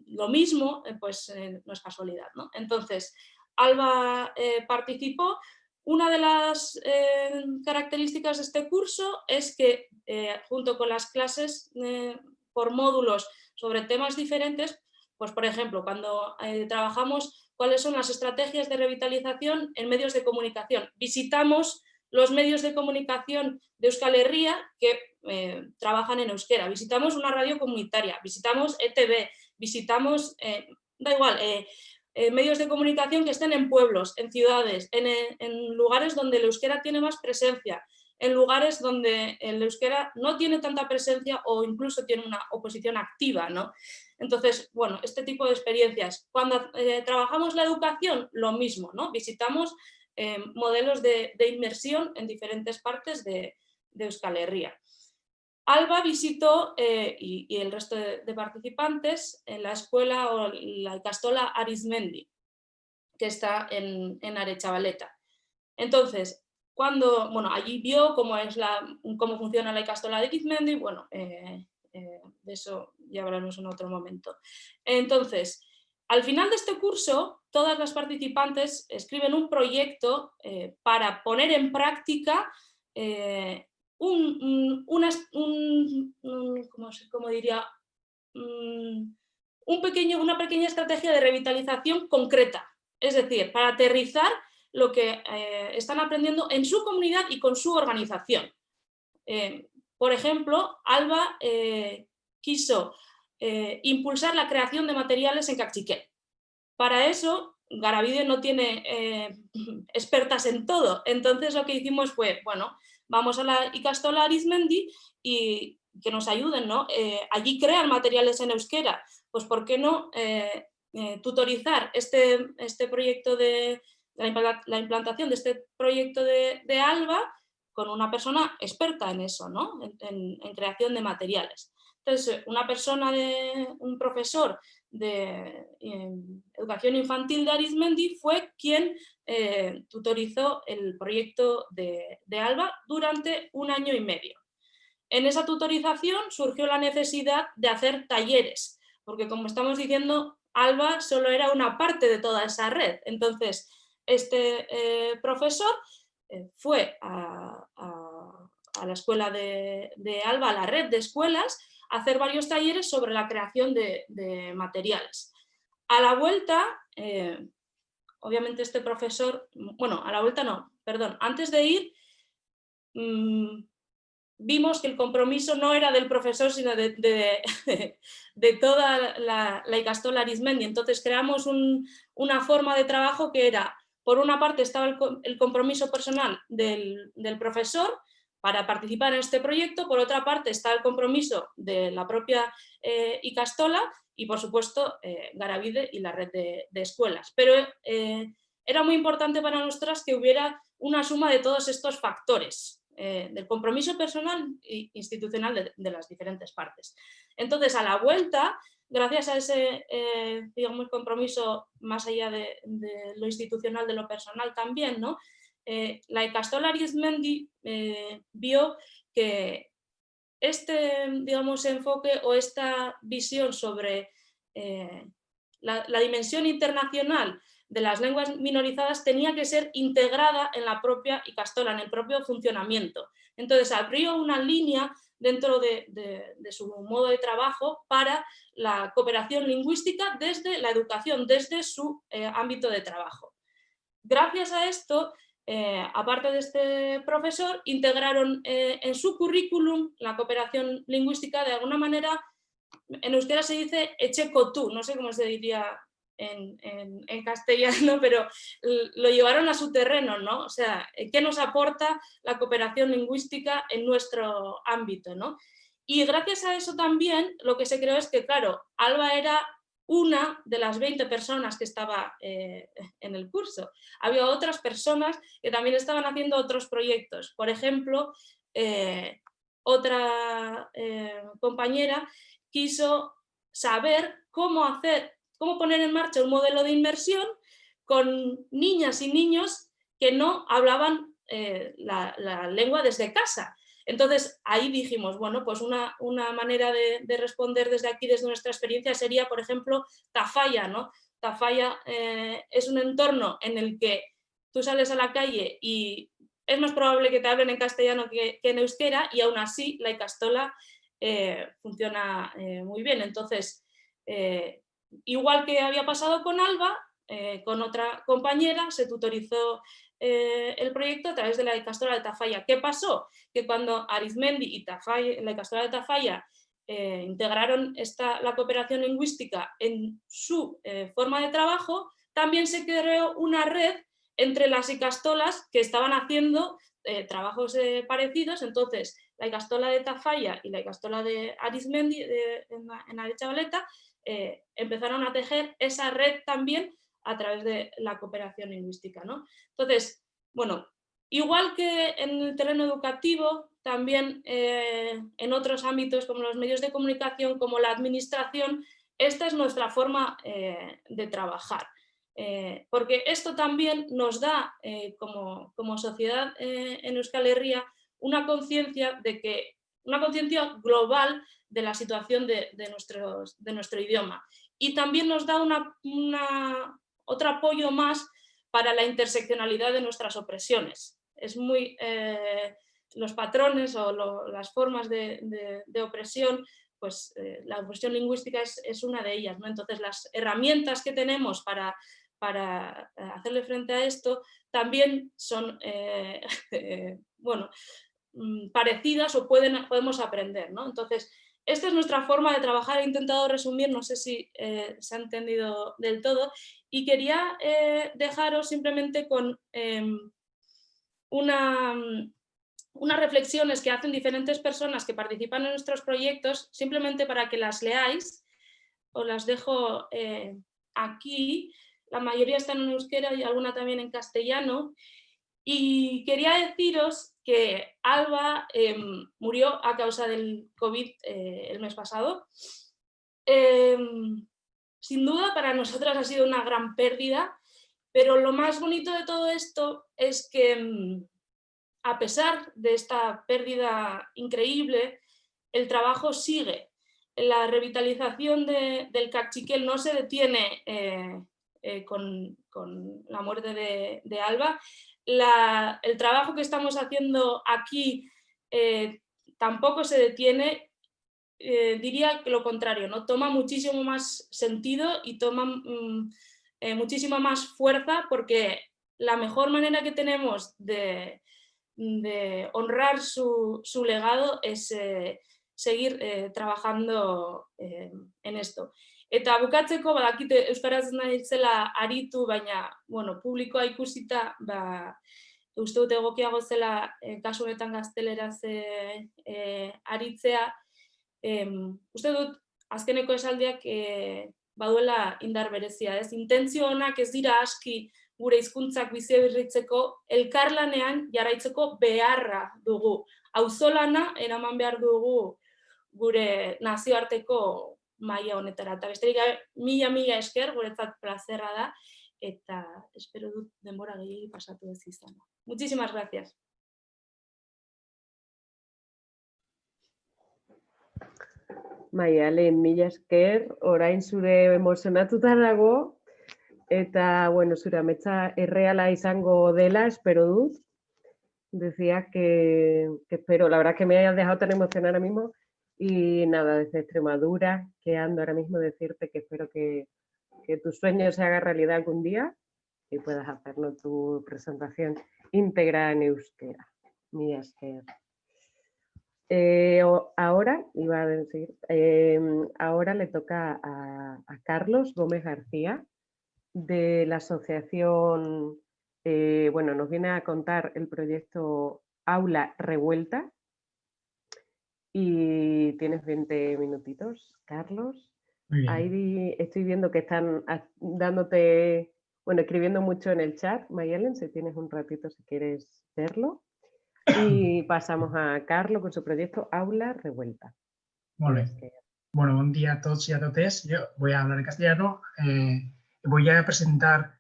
lo mismo, pues no es casualidad, ¿no? Entonces, Alba participó. Una de las características de este curso es que junto con las clases por módulos sobre temas diferentes, pues por ejemplo, cuando trabajamos cuáles son las estrategias de revitalización en medios de comunicación, visitamos los medios de comunicación de Euskal Herria que trabajan en euskera, visitamos una radio comunitaria, visitamos ETV, visitamos, da igual, medios de comunicación que estén en pueblos, en ciudades, en lugares donde el euskera tiene más presencia, en lugares donde el euskera no tiene tanta presencia o incluso tiene una oposición activa, ¿no? Entonces, bueno, este tipo de experiencias. Cuando trabajamos la educación, lo mismo, ¿no? Visitamos modelos de inmersión en diferentes partes de Euskal Herria. Alba visitó, y el resto de participantes, en la escuela o la Ikastola Arizmendi, que está en Aretxabaleta. Entonces, allí vio cómo funciona la Ikastola Arizmendi, bueno, de eso ya hablaremos en otro momento. Entonces, al final de este curso, todas las participantes escriben un proyecto para poner en práctica una pequeña estrategia de revitalización concreta, es decir, para aterrizar lo que están aprendiendo en su comunidad y con su organización. Por ejemplo, Alba quiso impulsar la creación de materiales en cachiquel. Para eso, Garabide no tiene expertas en todo, entonces lo que hicimos fue, bueno, vamos a la Ikastola Arizmendi y que nos ayuden, ¿no? Allí crean materiales en euskera, pues ¿por qué no tutorizar este proyecto de la implantación de este proyecto de ALBA con una persona experta en eso, ¿no? En creación de materiales. Entonces, un profesor de educación infantil de Arizmendi fue quien tutorizó el proyecto de ALBA durante 1 año y medio. En esa tutorización surgió la necesidad de hacer talleres, porque como estamos diciendo, ALBA solo era una parte de toda esa red. Entonces, este profesor fue a la escuela de ALBA, a la red de escuelas, a hacer varios talleres sobre la creación de materiales. A la vuelta, obviamente este profesor, bueno, a la vuelta no, perdón, antes de ir, vimos que el compromiso no era del profesor, sino de toda la Ikastola Arizmendi. Entonces creamos una forma de trabajo que era, por una parte estaba el compromiso personal del profesor para participar en este proyecto, por otra parte está el compromiso de la propia Ikastola y por supuesto Garabide y la red de escuelas. Pero era muy importante para nosotras que hubiera una suma de todos estos factores, del compromiso personal e institucional de las diferentes partes. Entonces, a la vuelta, gracias a ese digamos, compromiso más allá de lo institucional, de lo personal también, ¿no? La Ikastola Arizmendi vio que digamos, enfoque o esta visión sobre la dimensión internacional de las lenguas minorizadas tenía que ser integrada en la propia Ikastola, en el propio funcionamiento. Entonces abrió una línea dentro de su modo de trabajo para la cooperación lingüística desde la educación, desde su ámbito de trabajo. Gracias a esto, aparte de este profesor, integraron en su currículum la cooperación lingüística de alguna manera. En euskera se dice etxekotu, no sé cómo se diría en castellano, pero lo llevaron a su terreno, ¿no? O sea, ¿qué nos aporta la cooperación lingüística en nuestro ámbito, ¿no? Y gracias a eso también lo que se creó es que, claro, ALBA era una de las 20 personas que estaba en el curso. Había otras personas que también estaban haciendo otros proyectos. Por ejemplo, otra compañera quiso saber cómo poner en marcha un modelo de inmersión con niñas y niños que no hablaban la lengua desde casa. Entonces ahí dijimos, bueno, pues una manera de responder desde aquí, desde nuestra experiencia, sería, por ejemplo, Tafalla, ¿no? Tafalla es un entorno en el que tú sales a la calle y es más probable que te hablen en castellano que en euskera, y aún así la Ikastola funciona muy bien. Entonces, igual que había pasado con ALBA, con otra compañera se tutorizó el proyecto a través de la Ikastola de Tafalla. ¿Qué pasó? Que cuando Arizmendi y la Ikastola de Tafalla integraron la cooperación lingüística en su forma de trabajo, también se creó una red entre las Ikastolas que estaban haciendo trabajos parecidos. Entonces, la Ikastola de Tafalla y la Ikastola de Arizmendi en Aretxabaleta empezaron a tejer esa red también a través de la cooperación lingüística, ¿no? Entonces, bueno, igual que en el terreno educativo, también en otros ámbitos como los medios de comunicación, como la administración, esta es nuestra forma de trabajar. Porque esto también nos da, como sociedad en Euskal Herria, una conciencia global de la situación de nuestro idioma. Y también nos da otro apoyo más para la interseccionalidad de nuestras opresiones. Es muy, los patrones o las formas de opresión, pues la opresión lingüística es una de ellas, ¿no? Entonces las herramientas que tenemos para hacerle frente a esto también son bueno, parecidas o podemos aprender, ¿no? Entonces, esta es nuestra forma de trabajar. He intentado resumir, no sé si se ha entendido del todo, y quería dejaros simplemente con unas reflexiones que hacen diferentes personas que participan en nuestros proyectos, simplemente para que las leáis. Os las dejo aquí. La mayoría están en euskera y alguna también en castellano. Y quería deciros que Alba murió a causa del COVID el mes pasado. Sin duda para nosotras ha sido una gran pérdida, pero lo más bonito de todo esto es que a pesar de esta pérdida increíble, el trabajo sigue. La revitalización del cachiquel no se detiene con la muerte de Alba. El trabajo que estamos haciendo aquí tampoco se detiene. Diría que lo contrario, ¿no? Toma muchísimo más sentido y toma muchísima más fuerza, porque la mejor manera que tenemos de honrar su legado es seguir trabajando en esto. Eta bukatzeko, badakite euskaraz naizela aritu, baina publikoa ikusita, uste dut egokiago zela kasu honetan gazteleraz aritzea. Uste dut azkeneko esaldiak baduela indar berezia, ez? Intentzio onak ez dira aski gure hizkuntzak biziberritzeko, elkarlanean jarraitzeko beharra dugu. Auzolana eraman behar dugu gure nazioarteko maila honetara. Eta besterik mila esker, guretzat plazerra da, eta espero dut denbora gehiegi pasatu ez izan. Muchísimas gracias. Maialen, mila esker, orain zure emozionatuta dago, eta, zure ametsa erreala izango dela, espero dut. Decía que espero, la verdad que me hayas dejado tan emocionada ahora mismo. Y nada, desde Extremadura, que ando ahora mismo, decirte que espero que tu sueño se haga realidad algún día y puedas hacernos tu presentación íntegra en euskera. Mila esker. Ahora, iba a decir, ahora le toca a Carlos Gómez García, de la asociación, nos viene a contar el proyecto Aula Revuelta, y tienes 20 minutitos, Carlos. Ahí estoy viendo que están dándote, escribiendo mucho en el chat, Mayelen, si tienes un ratito si quieres verlo. Y pasamos a Carlos con su proyecto Aula Revuelta. Vale. Bueno, buen día a todos y a totes. Yo voy a hablar en castellano. Voy a presentar,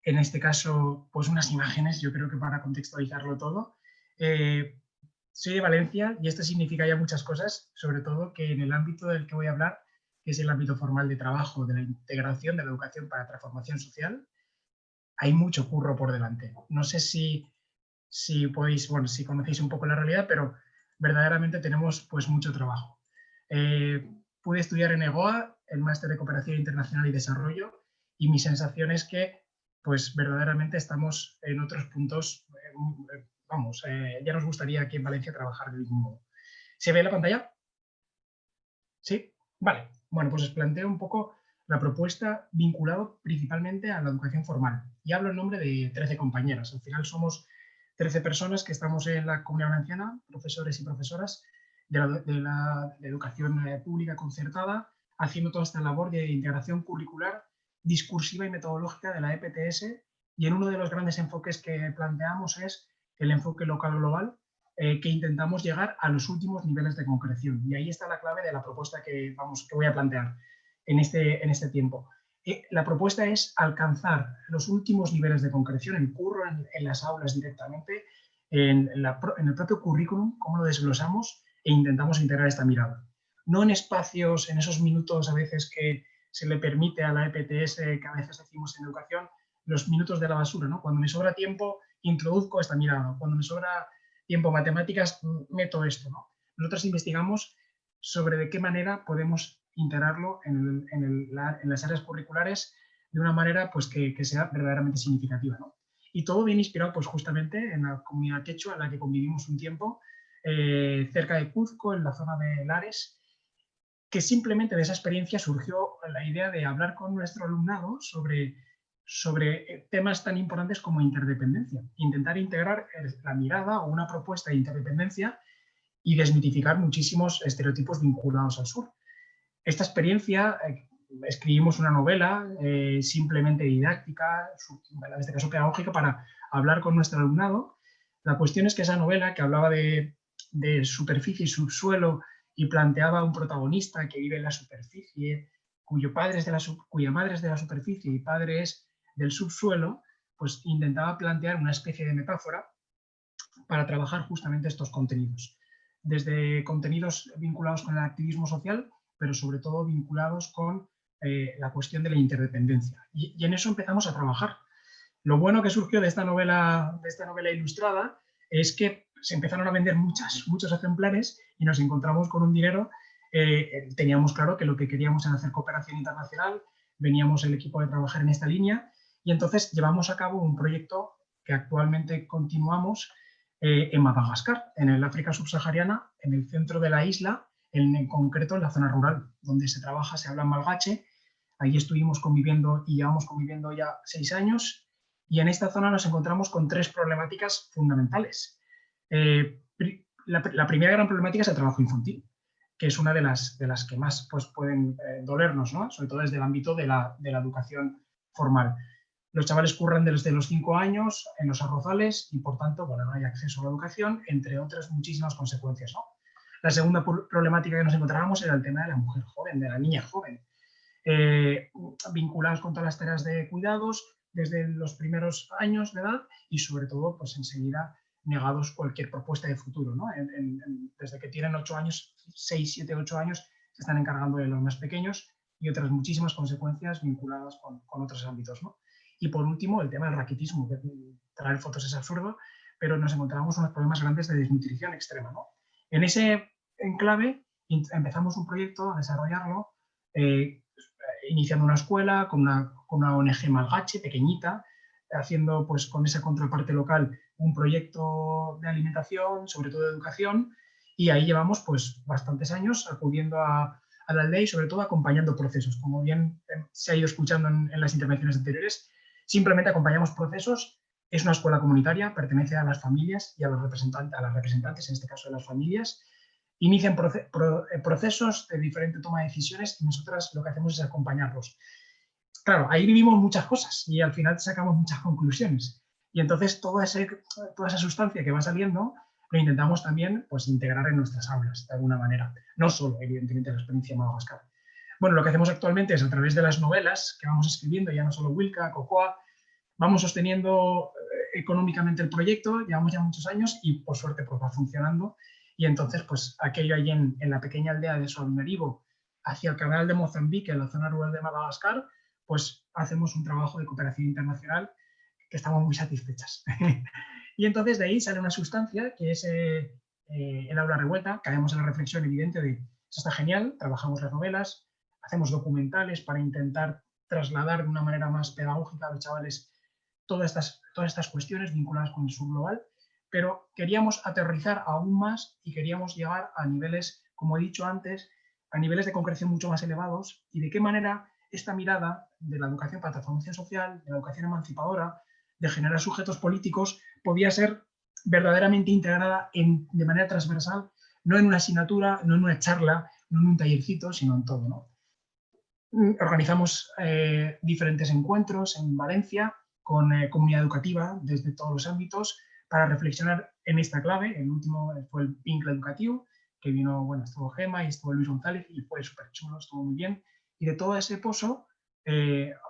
en este caso, pues unas imágenes, yo creo que para contextualizarlo todo. Soy de Valencia y esto significa ya muchas cosas, sobre todo que en el ámbito del que voy a hablar, que es el ámbito formal de trabajo, de la integración de la educación para transformación social, hay mucho curro por delante. No sé si podéis, si conocéis un poco la realidad, pero verdaderamente tenemos pues mucho trabajo. Pude estudiar en EGOA, el Máster de Cooperación Internacional y Desarrollo, y mi sensación es que pues verdaderamente estamos en otros puntos, ya nos gustaría aquí en Valencia trabajar del mismo modo. ¿Se ve la pantalla? ¿Sí? Vale. Bueno, pues os planteo un poco la propuesta vinculada principalmente a la educación formal. Y hablo en nombre de 13 compañeras. Al final somos 13 personas que estamos en la Comunidad Valenciana, profesores y profesoras de la educación pública concertada, haciendo toda esta labor de integración curricular, discursiva y metodológica de la EPTS, y en uno de los grandes enfoques que planteamos es el enfoque local global, que intentamos llegar a los últimos niveles de concreción. Y ahí está la clave de la propuesta que voy a plantear en este tiempo. La propuesta es alcanzar los últimos niveles de concreción, en curro, en las aulas directamente, en el propio currículum, cómo lo desglosamos e intentamos integrar esta mirada. No en espacios, en esos minutos a veces que se le permite a la EPTS, que a veces decimos en educación, los minutos de la basura, ¿no? Cuando me sobra tiempo, introduzco esta mirada. Cuando me sobra tiempo matemáticas, meto esto, ¿no? Nosotros investigamos sobre de qué manera podemos integrarlo en las áreas curriculares de una manera pues, que sea verdaderamente significativa, ¿no? Y todo bien inspirado pues, justamente en la comunidad quechua en la que convivimos un tiempo, cerca de Cuzco, en la zona de Lares, que simplemente de esa experiencia surgió la idea de hablar con nuestro alumnado sobre temas tan importantes como interdependencia. Intentar integrar la mirada o una propuesta de interdependencia y desmitificar muchísimos estereotipos vinculados al sur. Esta experiencia, escribimos una novela simplemente didáctica, en este caso pedagógica, para hablar con nuestro alumnado. La cuestión es que esa novela, que hablaba de superficie y subsuelo y planteaba un protagonista que vive en la superficie, cuya madre es de la superficie y padre es del subsuelo, pues intentaba plantear una especie de metáfora para trabajar justamente estos contenidos. Desde contenidos vinculados con el activismo social, pero sobre todo vinculados con la cuestión de la interdependencia. Y en eso empezamos a trabajar. Lo bueno que surgió de esta novela ilustrada es que se empezaron a vender muchos ejemplares y nos encontramos con un dinero. Teníamos claro que lo que queríamos era hacer cooperación internacional, veníamos el equipo de trabajar en esta línea y entonces llevamos a cabo un proyecto que actualmente continuamos en Madagascar, en el África subsahariana, en el centro de la isla, en concreto en la zona rural, donde se trabaja, se habla malgache. Allí estuvimos conviviendo y llevamos conviviendo ya 6 años y en esta zona nos encontramos con 3 problemáticas fundamentales. La primera gran problemática es el trabajo infantil, que es una de las que más pues, pueden dolernos, ¿no? Sobre todo desde el ámbito de la educación formal. Los chavales curran desde los 5 años en los arrozales y, por tanto, bueno, no hay acceso a la educación, entre otras muchísimas consecuencias, ¿no? La segunda problemática que nos encontrábamos era el tema de la mujer joven, de la niña joven, vinculados con todas las tareas de cuidados desde los primeros años de edad y, sobre todo, pues enseguida negados cualquier propuesta de futuro, ¿no? Desde que tienen 8 años, 6, 7, 8 años, se están encargando de los más pequeños y otras muchísimas consecuencias vinculadas con otros ámbitos, ¿no? Y por último, el tema del raquitismo, que traer fotos es absurdo, pero nos encontramos unos problemas grandes de desnutrición extrema, ¿no? En ese enclave empezamos un proyecto a desarrollarlo, iniciando una escuela con una ONG malgache pequeñita, haciendo pues con esa contraparte local un proyecto de alimentación, sobre todo de educación, y ahí llevamos pues bastantes años acudiendo a la aldea y sobre todo acompañando procesos. Como bien se ha ido escuchando en las intervenciones anteriores, simplemente acompañamos procesos. Es una escuela comunitaria, pertenece a las familias y a las representantes, en este caso de las familias. Inician procesos de diferente toma de decisiones y nosotras lo que hacemos es acompañarlos. Claro, ahí vivimos muchas cosas y al final sacamos muchas conclusiones. Y entonces toda esa sustancia que va saliendo lo intentamos también pues, integrar en nuestras aulas, de alguna manera. No solo, evidentemente, la experiencia Madagascar. Bueno, lo que hacemos actualmente es a través de las novelas que vamos escribiendo, ya no solo Wilka, Cocoa, vamos sosteniendo económicamente el proyecto, llevamos ya muchos años y por suerte pues, va funcionando. Y entonces, pues aquello allí en la pequeña aldea de Solmeribo, hacia el canal de Mozambique, en la zona rural de Madagascar, pues hacemos un trabajo de cooperación internacional que estamos muy satisfechas. Y entonces de ahí sale una sustancia que es el aula revuelta, caemos en la reflexión evidente de eso está genial, trabajamos las novelas, hacemos documentales para intentar trasladar de una manera más pedagógica a los chavales todas estas cuestiones vinculadas con el sur global, pero queríamos aterrizar aún más y queríamos llegar a niveles, como he dicho antes, a niveles de concreción mucho más elevados y de qué manera esta mirada de la educación para la transformación social, de la educación emancipadora, de generar sujetos políticos, podía ser verdaderamente integrada de manera transversal, no en una asignatura, no en una charla, no en un tallercito, sino en todo, ¿no? Organizamos diferentes encuentros en Valencia con comunidad educativa desde todos los ámbitos para reflexionar en esta clave. El último fue el Pinkle educativo, que vino, bueno, estuvo Gema y estuvo Luis González y fue súper chulo, estuvo muy bien. Y de todo ese pozo,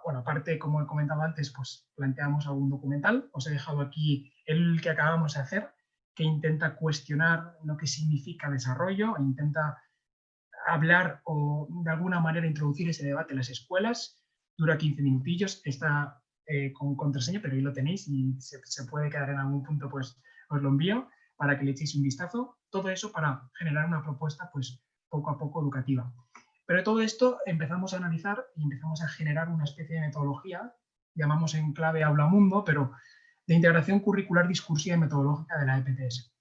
bueno, aparte, como he comentado antes, pues planteamos algún documental. Os he dejado aquí el que acabamos de hacer, que intenta cuestionar lo que significa desarrollo, e intenta hablar o de alguna manera introducir ese debate en las escuelas. Dura 15 minutillos, está con contraseña, pero ahí lo tenéis y se puede quedar en algún punto, pues os lo envío para que le echéis un vistazo. Todo eso para generar una propuesta pues poco a poco educativa. Pero de todo esto empezamos a analizar y empezamos a generar una especie de metodología, llamamos en clave Aula Mundo, pero de integración curricular discursiva y metodológica de la EPTS.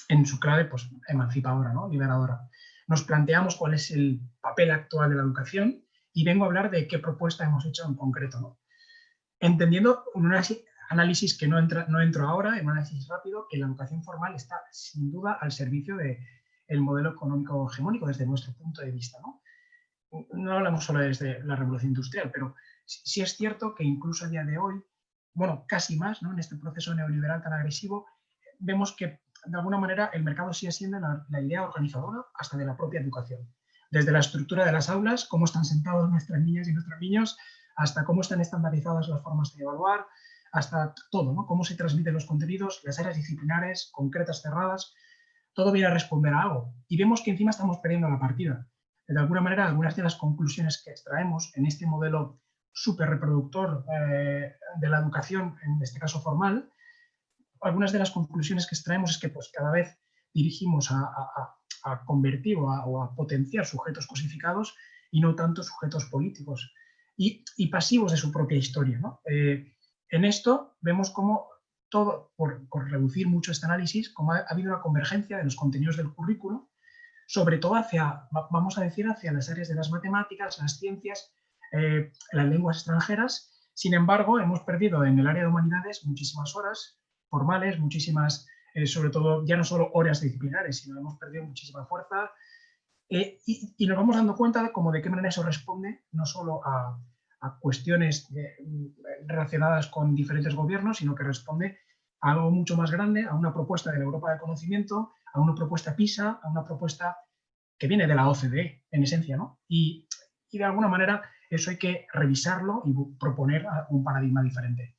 En su clave, pues, emancipadora, ¿no? Liberadora. nos planteamos cuál es el papel actual de la educación y vengo a hablar de qué propuesta hemos hecho en concreto, ¿no? Entendiendo un análisis que no entro ahora, en un análisis rápido, que la educación formal está sin duda al servicio del modelo económico hegemónico desde nuestro punto de vista, ¿no? No hablamos solo desde la revolución industrial, pero sí es cierto que incluso a día de hoy, bueno, casi más, ¿no? En este proceso neoliberal tan agresivo, vemos que de alguna manera el mercado sigue siendo la idea organizadora hasta de la propia educación. Desde la estructura de las aulas, cómo están sentados nuestras niñas y nuestros niños, hasta cómo están estandarizadas las formas de evaluar, hasta todo, ¿no? Cómo se transmiten los contenidos, las áreas disciplinares concretas, cerradas, todo viene a responder a algo. Y vemos que encima estamos perdiendo la partida. De alguna manera, algunas de las conclusiones que extraemos en este modelo súper reproductor de la educación, en este caso formal, algunas de las conclusiones que extraemos es que pues, cada vez dirigimos a convertir o a potenciar sujetos cosificados y no tanto sujetos políticos y pasivos de su propia historia, ¿no? En esto vemos cómo todo, por reducir mucho este análisis, como ha habido una convergencia de los contenidos del currículo, sobre todo hacia, vamos a decir, hacia las áreas de las matemáticas, las ciencias, las lenguas extranjeras. Sin embargo, hemos perdido en el área de humanidades muchísimas horas formales, muchísimas, sobre todo, ya no solo horas disciplinares, sino hemos perdido muchísima fuerza y nos vamos dando cuenta de cómo de qué manera eso responde no solo a cuestiones relacionadas con diferentes gobiernos, sino que responde a algo mucho más grande, a una propuesta de la Europa del conocimiento, a una propuesta PISA, a una propuesta que viene de la OCDE, en esencia, ¿no? Y de alguna manera eso hay que revisarlo y proponer un paradigma diferente.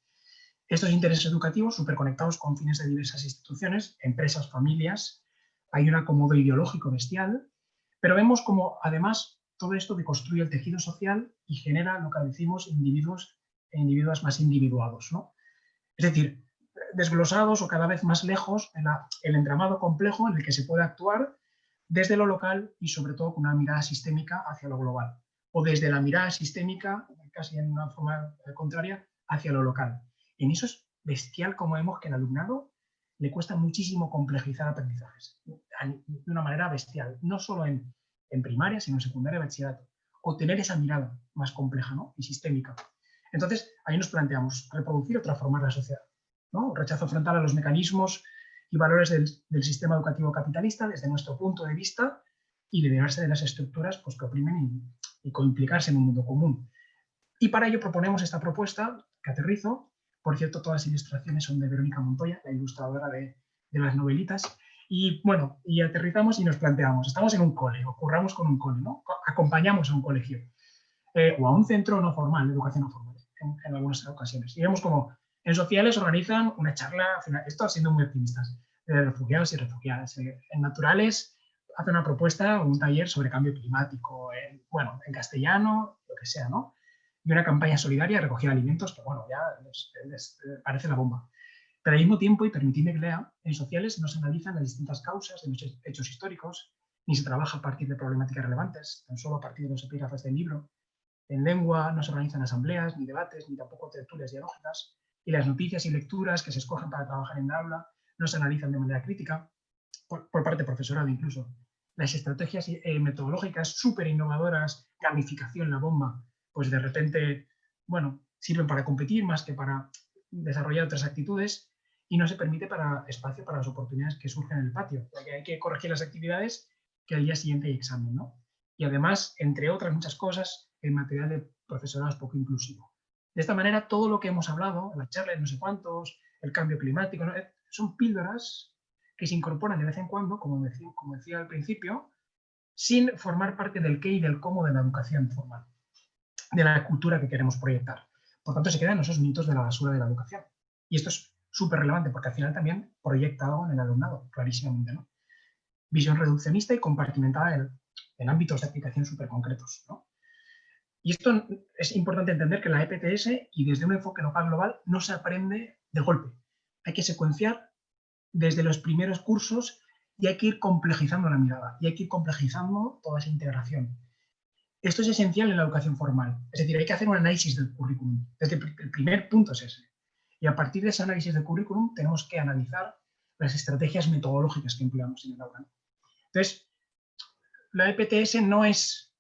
Estos intereses educativos, superconectados con fines de diversas instituciones, empresas, familias, hay un acomodo ideológico bestial, pero vemos como además todo esto deconstruye el tejido social y genera lo que decimos individuos e individuas más individuados, ¿no? Es decir, desglosados o cada vez más lejos en el entramado complejo en el que se puede actuar desde lo local y sobre todo con una mirada sistémica hacia lo global, o desde la mirada sistémica, casi en una forma contraria, hacia lo local. En eso es bestial como vemos que al alumnado le cuesta muchísimo complejizar aprendizajes, de una manera bestial, no solo en primaria, sino en secundaria y bachillerato, o tener esa mirada más compleja, ¿no? Y sistémica. Entonces, ahí nos planteamos reproducir o transformar la sociedad, ¿no? Rechazo frontal a los mecanismos y valores del sistema educativo capitalista desde nuestro punto de vista y liberarse de las estructuras pues, que oprimen y coimplicarse en un mundo común. Y para ello proponemos esta propuesta que aterrizo. Por cierto, todas las ilustraciones son de Verónica Montoya, la ilustradora de las novelitas. Y bueno, y aterrizamos y nos planteamos, estamos en un cole, o curramos con un cole, ¿no? Acompañamos a un colegio o a un centro no formal, de educación no formal, en algunas ocasiones. Y vemos como en sociales organizan una charla, esto siendo muy optimistas, de refugiados y refugiadas. En naturales hacen una propuesta o un taller sobre cambio climático, bueno, en castellano, lo que sea, ¿no? Y una campaña solidaria de recogida de alimentos que, bueno, ya les parece la bomba. Pero al mismo tiempo, y permitidme que lea, en sociales no se analizan las distintas causas de los hechos históricos, ni se trabaja a partir de problemáticas relevantes, tan solo a partir de los epígrafes del libro. En lengua no se organizan asambleas, ni debates, ni tampoco tertulias dialógicas, y las noticias y lecturas que se escogen para trabajar en el aula no se analizan de manera crítica, por parte del profesorado incluso. Las estrategias metodológicas súper innovadoras, gamificación, la bomba, pues de repente, bueno, sirven para competir más que para desarrollar otras actitudes y no se permite espacio para las oportunidades que surgen en el patio, porque hay que corregir las actividades que al día siguiente hay examen, ¿no? Y además, entre otras muchas cosas, el material de profesorado es poco inclusivo. De esta manera, todo lo que hemos hablado, la charla de no sé cuántos, el cambio climático, ¿no? Son píldoras que se incorporan de vez en cuando, como decía al principio, sin formar parte del qué y del cómo de la educación formal, de la cultura que queremos proyectar. Por tanto, se quedan esos mitos de la basura de la educación. Y esto es súper relevante porque al final también proyecta algo en el alumnado, clarísimamente, ¿no? Visión reduccionista y compartimentada en ámbitos de aplicación súper concretos, ¿no? Y esto es importante entender que la EPTS y desde un enfoque local global no se aprende de golpe. Hay que secuenciar desde los primeros cursos y hay que ir complejizando la mirada y hay que ir complejizando toda esa integración. Esto es esencial en la educación formal. Es decir, hay que hacer un análisis del currículum. Desde el primer punto es ese. Y a partir de ese análisis del currículum tenemos que analizar las estrategias metodológicas que empleamos en el aula. Entonces, la EPTS no es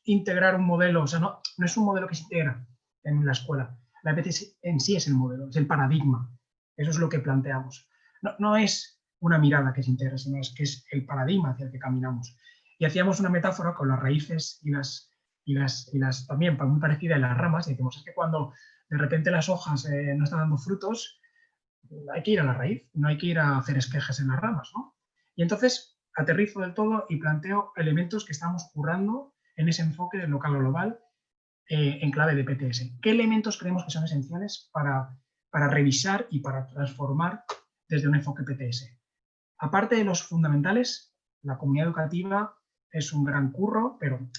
integrar un modelo, o sea, no es un modelo que se integra en la escuela. La EPTS en sí es el modelo, es el paradigma. Eso es lo que planteamos. No es una mirada que se integra, sino que es el paradigma hacia el que caminamos. Y hacíamos una metáfora con las raíces y las también muy parecida en las ramas. Y decimos, es que cuando de repente las hojas no están dando frutos, hay que ir a la raíz, no hay que ir a hacer esquejes en las ramas, ¿no? Y entonces aterrizo del todo y planteo elementos que estamos currando en ese enfoque del local o global en clave de PTS. ¿Qué elementos creemos que son esenciales para revisar y para transformar desde un enfoque PTS? Aparte de los fundamentales, la comunidad educativa es un gran curro, pero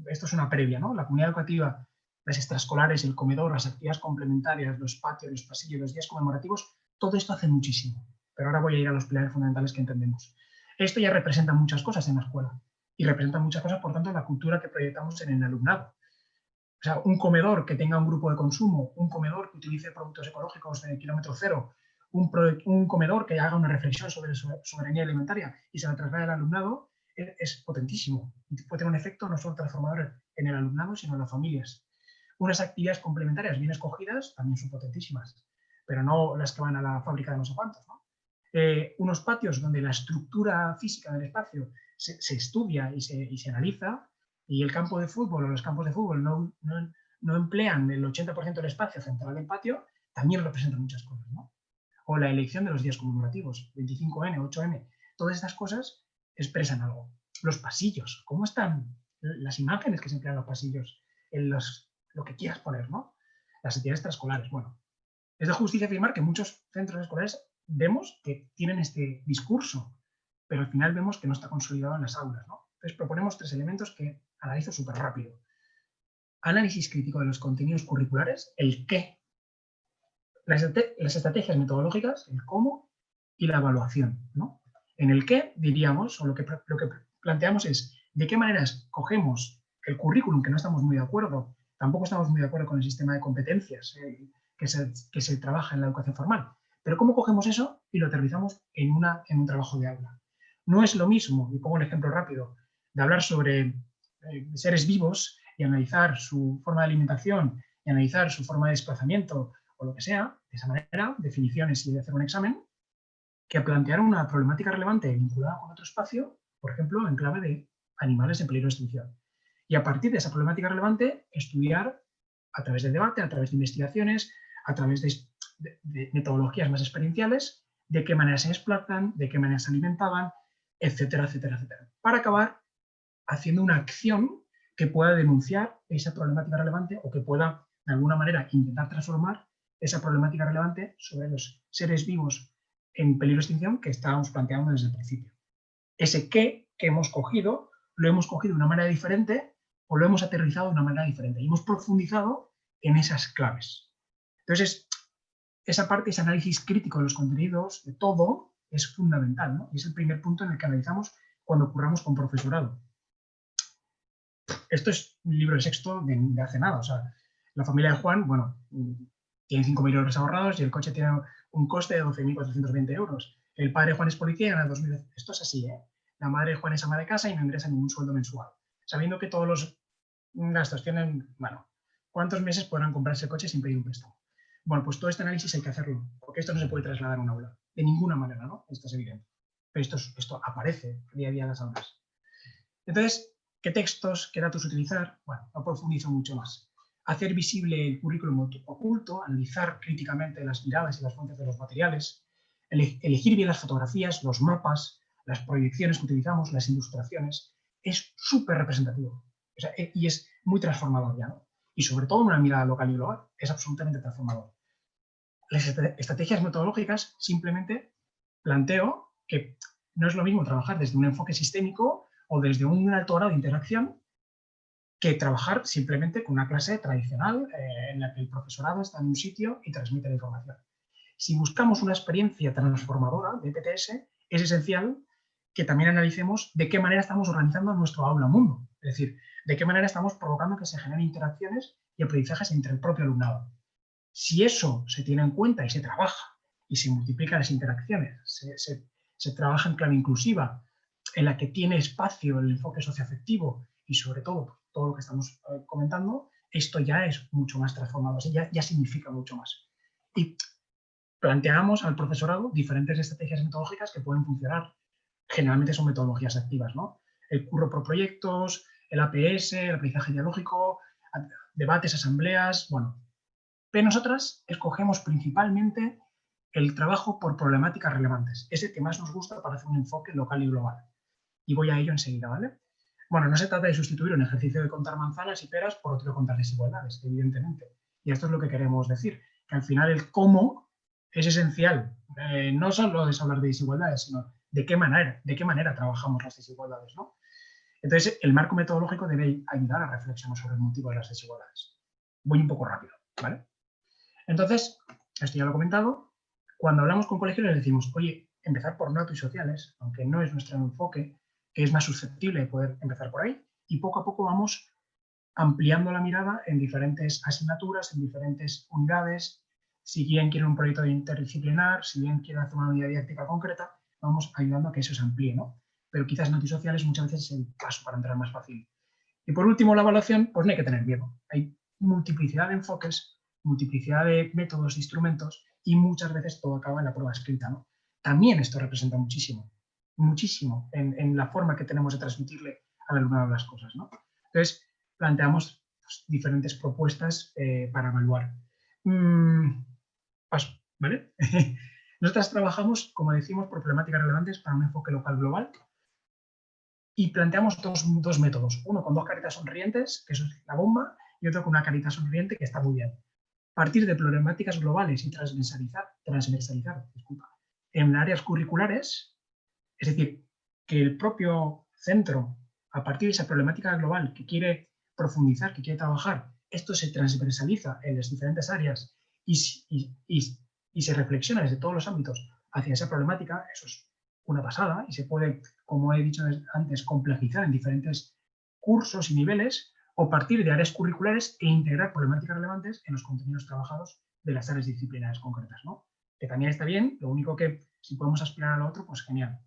esto es una previa, ¿no? La comunidad educativa, las extraescolares, el comedor, las actividades complementarias, los patios, los pasillos, los días conmemorativos, todo esto hace muchísimo. Pero ahora voy a ir a los pilares fundamentales que entendemos. Esto ya representa muchas cosas en la escuela y representa muchas cosas, por tanto, en la cultura que proyectamos en el alumnado. O sea, un comedor que tenga un grupo de consumo, un comedor que utilice productos ecológicos de kilómetro cero, un comedor que haga una reflexión sobre soberanía alimentaria y se la traslade al alumnado, es potentísimo. Y puede tener un efecto no solo transformador en el alumnado, sino en las familias. Unas actividades complementarias bien escogidas también son potentísimas, pero no las que van a la fábrica de no sé cuántos, ¿no? Unos patios donde la estructura física del espacio se estudia y se analiza, y el campo de fútbol o los campos de fútbol no emplean el 80% del espacio central del patio, también representan muchas cosas, ¿no? O la elección de los días conmemorativos, 25N, 8M, todas estas cosas expresan algo. Los pasillos, ¿cómo están las imágenes que se emplean en los pasillos? Lo que quieras poner, ¿no? Las actividades extraescolares. Bueno, es de justicia afirmar que muchos centros escolares vemos que tienen este discurso, pero al final vemos que no está consolidado en las aulas, ¿no? Entonces proponemos 3 elementos que analizo súper rápido. Análisis crítico de los contenidos curriculares, el qué, las estrategias metodológicas, el cómo y la evaluación, ¿no? En el qué diríamos, o lo que planteamos es de qué maneras cogemos el currículum, que no estamos muy de acuerdo, tampoco estamos muy de acuerdo con el sistema de competencias que se trabaja en la educación formal, pero cómo cogemos eso y lo aterrizamos en un trabajo de aula. No es lo mismo, y pongo el ejemplo rápido, de hablar sobre seres vivos y analizar su forma de alimentación y analizar su forma de desplazamiento o lo que sea, de esa manera, definiciones y de hacer un examen, que plantear una problemática relevante vinculada con otro espacio, por ejemplo, en clave de animales en peligro de extinción. Y a partir de esa problemática relevante, estudiar a través del debate, a través de investigaciones, a través de metodologías más experienciales, de qué manera se desplazan, de qué manera se alimentaban, etcétera, etcétera, etcétera. Para acabar haciendo una acción que pueda denunciar esa problemática relevante o que pueda, de alguna manera, intentar transformar esa problemática relevante sobre los seres vivos en peligro de extinción que estábamos planteando desde el principio. Ese qué que hemos cogido, lo hemos cogido de una manera diferente o lo hemos aterrizado de una manera diferente y hemos profundizado en esas claves. Entonces, esa parte, ese análisis crítico de los contenidos, de todo, es fundamental, ¿no? Y es el primer punto en el que analizamos cuando curramos con profesorado. Esto es un libro de sexto de hace nada. O sea, la familia de Juan, bueno, tiene 5.000 euros ahorrados y el coche tiene un coste de 12.420 euros. El padre de Juan es policía y gana 2.000. Esto es así, ¿eh? La madre de Juan es ama de casa y no ingresa ningún sueldo mensual. Sabiendo que todos los gastos tienen, bueno, ¿cuántos meses podrán comprarse el coche sin pedir un préstamo? Bueno, pues todo este análisis hay que hacerlo, porque esto no se puede trasladar a un aula. De ninguna manera, ¿no? Esto es evidente. Pero esto aparece día a día en las aulas. Entonces, ¿qué textos, qué datos utilizar? Bueno, no profundizo mucho más. Hacer visible el currículum oculto, analizar críticamente las miradas y las fuentes de los materiales, elegir bien las fotografías, los mapas, las proyecciones que utilizamos, las ilustraciones, es súper representativo. O sea, y es muy transformador ya, ¿no? Y sobre todo en una mirada local y global, es absolutamente transformador. Las estrategias metodológicas simplemente planteo que no es lo mismo trabajar desde un enfoque sistémico o desde un alto grado de interacción que trabajar simplemente con una clase tradicional en la que el profesorado está en un sitio y transmite la información. Si buscamos una experiencia transformadora de PTS, es esencial que también analicemos de qué manera estamos organizando nuestro aula-mundo. Es decir, de qué manera estamos provocando que se generen interacciones y aprendizajes entre el propio alumnado. Si eso se tiene en cuenta y se trabaja y se multiplican las interacciones, se trabaja en clave inclusiva en la que tiene espacio el enfoque socioafectivo y sobre todo todo lo que estamos comentando, esto ya es mucho más transformado, ya significa mucho más. Y planteamos al profesorado diferentes estrategias metodológicas que pueden funcionar. Generalmente son metodologías activas, ¿no? El curro por proyectos, el APS, el aprendizaje dialógico, debates, asambleas, bueno. Pero nosotras escogemos principalmente el trabajo por problemáticas relevantes, ese que más nos gusta para hacer un enfoque local y global. Y voy a ello enseguida, ¿vale? Bueno, no se trata de sustituir un ejercicio de contar manzanas y peras por otro de contar desigualdades, evidentemente. Y esto es lo que queremos decir, que al final el cómo es esencial. No solo es hablar de desigualdades, sino de qué manera trabajamos las desigualdades, ¿no? Entonces, el marco metodológico debe ayudar a reflexionar sobre el motivo de las desigualdades. Voy un poco rápido, ¿vale? Entonces, esto ya lo he comentado, cuando hablamos con colegios les decimos, oye, empezar por nato y sociales, aunque no es nuestro enfoque, que es más susceptible de poder empezar por ahí, y poco a poco vamos ampliando la mirada en diferentes asignaturas, en diferentes unidades. Si bien quieren un proyecto interdisciplinar, si bien quieren hacer una unidad didáctica concreta, vamos ayudando a que eso se amplíe, ¿no? Pero quizás nato y sociales muchas veces es el paso para entrar más fácil. Y por último, la evaluación, pues no hay que tener miedo. Hay multiplicidad de enfoques, multiplicidad de métodos, instrumentos, y muchas veces todo acaba en la prueba escrita, ¿no? También esto representa muchísimo en la forma que tenemos de transmitirle al alumnado las cosas, ¿no? Entonces, planteamos pues, diferentes propuestas para evaluar. Paso, ¿vale? Nosotras trabajamos, como decimos, por problemáticas relevantes para un enfoque local global y planteamos dos métodos. Uno con dos caritas sonrientes, que eso es la bomba, y otro con una carita sonriente, que está muy bien. Partir de problemáticas globales y transversalizar en áreas curriculares, es decir, que el propio centro, a partir de esa problemática global que quiere profundizar, que quiere trabajar, esto se transversaliza en las diferentes áreas y se reflexiona desde todos los ámbitos hacia esa problemática, eso es una pasada y se puede, como he dicho antes, complejizar en diferentes cursos y niveles o partir de áreas curriculares e integrar problemáticas relevantes en los contenidos trabajados de las áreas disciplinares concretas, ¿no? Que también está bien, lo único que si podemos aspirar a lo otro, pues genial.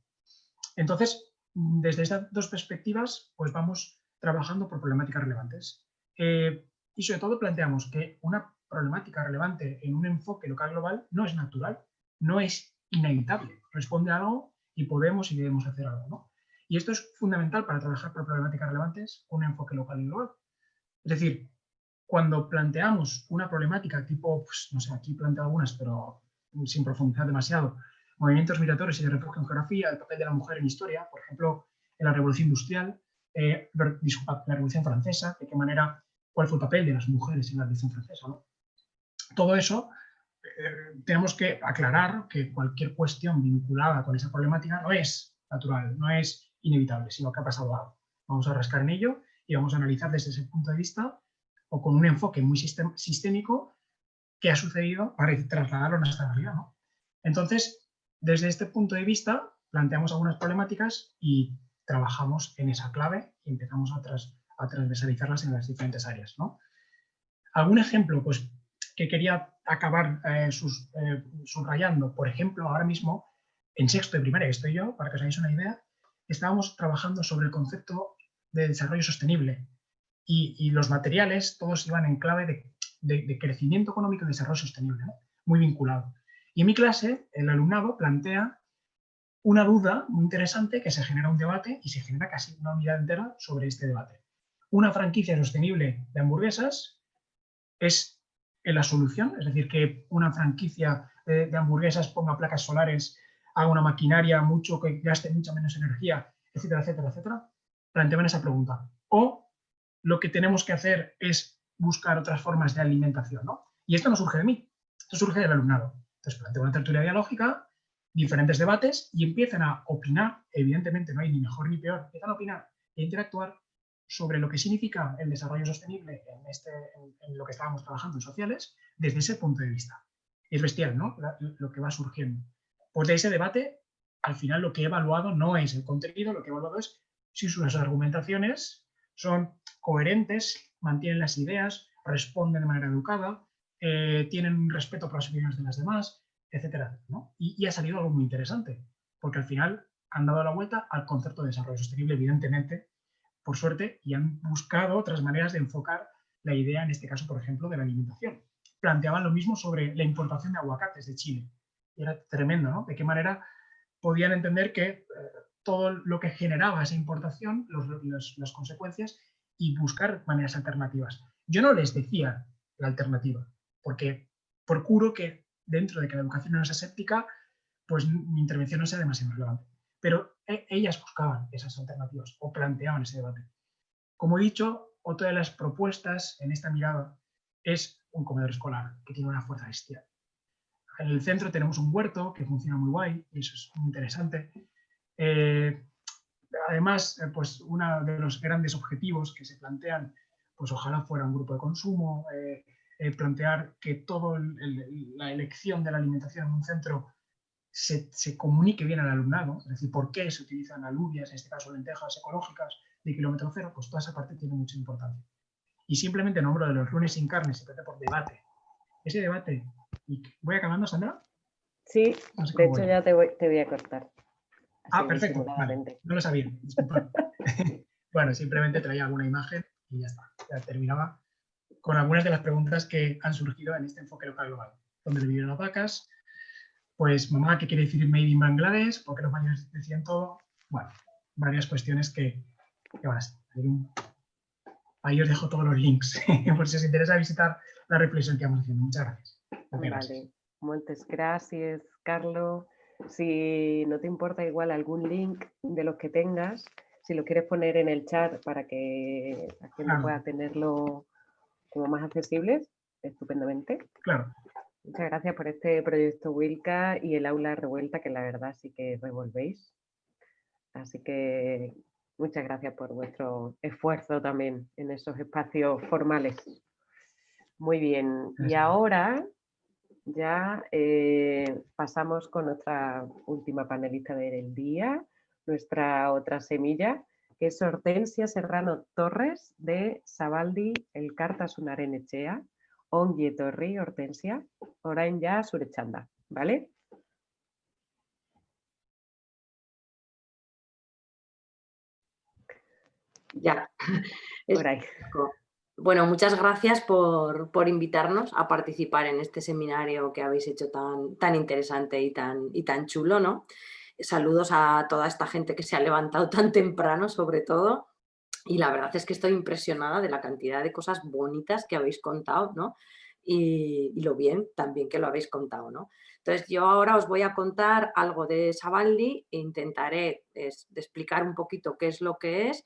Entonces, desde estas dos perspectivas, pues vamos trabajando por problemáticas relevantes. Y sobre todo planteamos que una problemática relevante en un enfoque local global no es natural, no es inevitable, responde a algo y podemos y debemos hacer algo, ¿no? Y esto es fundamental para trabajar por problemáticas relevantes con un enfoque local y global. Es decir, cuando planteamos una problemática tipo, pues, no sé, aquí planteo algunas, pero sin profundizar demasiado, movimientos migratorios y de refugio en geografía, el papel de la mujer en historia, por ejemplo, en la Revolución Industrial, la Revolución Francesa, de qué manera, cuál fue el papel de las mujeres en la Revolución Francesa, ¿no? Todo eso tenemos que aclarar que cualquier cuestión vinculada con esa problemática no es natural, no es inevitable, sino que ha pasado algo. Vamos a rascar en ello y vamos a analizar desde ese punto de vista o con un enfoque muy sistémico qué ha sucedido para trasladarlo a nuestra realidad, ¿no? Entonces, desde este punto de vista, planteamos algunas problemáticas y trabajamos en esa clave y empezamos a transversalizarlas en las diferentes áreas, ¿no? ¿Algún ejemplo? Pues que quería acabar subrayando. Por ejemplo, ahora mismo, en sexto de primaria, que estoy yo, para que os hagáis una idea, estábamos trabajando sobre el concepto de desarrollo sostenible y los materiales todos iban en clave de crecimiento económico y desarrollo sostenible, ¿no? Muy vinculado. Y en mi clase, el alumnado plantea una duda muy interesante que se genera un debate y se genera casi una unidad entera sobre este debate. ¿Una franquicia sostenible de hamburguesas es la solución? Es decir, que una franquicia de hamburguesas ponga placas solares, haga una maquinaria que gaste mucha menos energía, etcétera, etcétera, etcétera. Planteaban esa pregunta. O lo que tenemos que hacer es buscar otras formas de alimentación, ¿no? Y esto no surge de mí, esto surge del alumnado. Entonces planteo una tertulia dialógica, diferentes debates y empiezan a opinar, evidentemente no hay ni mejor ni peor, empiezan a opinar e interactuar sobre lo que significa el desarrollo sostenible en lo que estábamos trabajando en sociales desde ese punto de vista. Y es bestial, ¿no? Lo que va surgiendo. Pues de ese debate, al final lo que he evaluado no es el contenido, lo que he evaluado es si sus argumentaciones son coherentes, mantienen las ideas, responden de manera educada, tienen un respeto por las opiniones de las demás, etcétera, ¿no? Y ha salido algo muy interesante, porque al final han dado la vuelta al concepto de desarrollo sostenible, evidentemente, por suerte, y han buscado otras maneras de enfocar la idea, en este caso, por ejemplo, de la alimentación. Planteaban lo mismo sobre la importación de aguacates de Chile. Y era tremendo, ¿no? De qué manera podían entender que todo lo que generaba esa importación, las consecuencias, y buscar maneras alternativas. Yo no les decía la alternativa, porque procuro que dentro de que la educación no es aséptica, pues mi intervención no sea demasiado relevante. Pero ellas buscaban esas alternativas o planteaban ese debate. Como he dicho, otra de las propuestas en esta mirada es un comedor escolar que tiene una fuerza bestial. En el centro tenemos un huerto que funciona muy guay y eso es muy interesante. Además, pues uno de los grandes objetivos que se plantean, pues ojalá fuera un grupo de consumo, plantear que toda la elección de la alimentación en un centro se comunique bien al alumnado, es decir, por qué se utilizan alubias, en este caso lentejas ecológicas de kilómetro cero, pues toda esa parte tiene mucha importancia. Y simplemente nombro de los lunes sin carne, se trata por debate. Ese debate, y ¿voy acabando, Sandra? Sí, no sé de hecho ya te voy a cortar. Perfecto, vale. No lo sabía, disculpad. Bueno, simplemente traía alguna imagen y ya está. Ya terminaba con algunas de las preguntas que han surgido en este enfoque local global. ¿Dónde viven las vacas? Pues mamá, ¿qué quiere decir Made in Bangladesh? ¿Por qué los baños decían todo? Bueno, varias cuestiones que van a ser. Ahí os dejo todos los links, por si os interesa visitar la reflexión que vamos haciendo. Muchas gracias. Vale, muchas gracias, Carlos. Si no te importa igual algún link de los que tengas, si lo quieres poner en el chat para que la gente pueda tenerlo como más accesibles, estupendamente. Claro. Muchas gracias por este proyecto Wilca y el aula revuelta, que la verdad sí que revolvéis. Así que muchas gracias por vuestro esfuerzo también en esos espacios formales. Muy bien, y ahora ya pasamos con nuestra última panelista del día, nuestra otra semilla, que es Hortensia Serrano Torres de Zabaldi Elkartasunaren Etxea. Ongi etorri, Hortensia, orain ya zure txanda, ¿vale? Ya. Por ahí. Bueno, muchas gracias por invitarnos a participar en este seminario que habéis hecho tan interesante y tan chulo, ¿no? Saludos a toda esta gente que se ha levantado tan temprano, sobre todo. Y la verdad es que estoy impresionada de la cantidad de cosas bonitas que habéis contado, ¿no? Y lo bien también que lo habéis contado, ¿no? Entonces yo ahora os voy a contar algo de Zabaldi e intentaré de explicar un poquito qué es lo que es,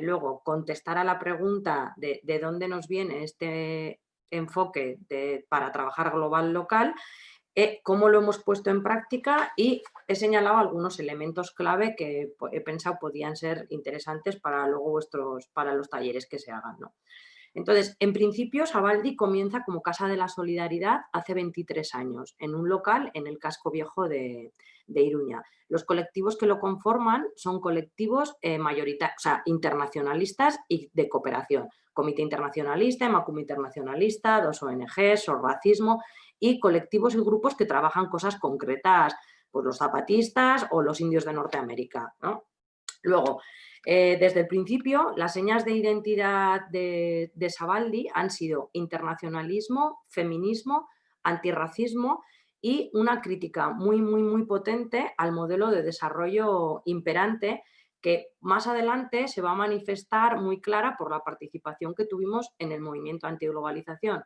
luego contestar a la pregunta de dónde nos viene este enfoque para trabajar global local, cómo lo hemos puesto en práctica y he señalado algunos elementos clave que he pensado podían ser interesantes para luego para los talleres que se hagan, ¿no? Entonces, en principio, Zabaldi comienza como Casa de la Solidaridad hace 23 años, en un local en el casco viejo de Iruña. Los colectivos que lo conforman son colectivos mayoritarios, o sea, internacionalistas y de cooperación. Comité Internacionalista, Emakume Internacionalista, 2 ONGs, Sorracismo y colectivos y grupos que trabajan cosas concretas, pues los zapatistas o los indios de Norteamérica, ¿no? Luego, desde el principio, las señas de identidad de Zabaldi han sido internacionalismo, feminismo, antirracismo y una crítica muy potente al modelo de desarrollo imperante que más adelante se va a manifestar muy clara por la participación que tuvimos en el movimiento antiglobalización.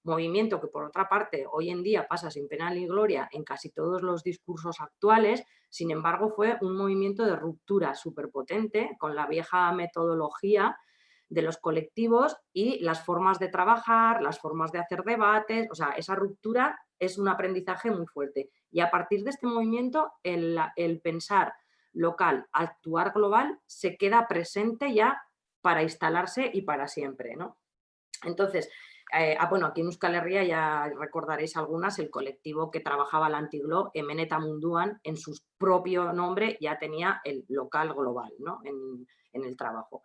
Movimiento que, por otra parte, hoy en día pasa sin pena ni gloria en casi todos los discursos actuales. Sin embargo, fue un movimiento de ruptura súper potente con la vieja metodología de los colectivos y las formas de trabajar, las formas de hacer debates. O sea, esa ruptura es un aprendizaje muy fuerte. Y a partir de este movimiento, el pensar local, actuar global, se queda presente ya para instalarse y para siempre, ¿no? Entonces, bueno, aquí en Euskal Herria ya recordaréis algunas, el colectivo que trabajaba la Antiglo, Emeneta Munduan, en su propio nombre ya tenía el local global, ¿no? en el trabajo.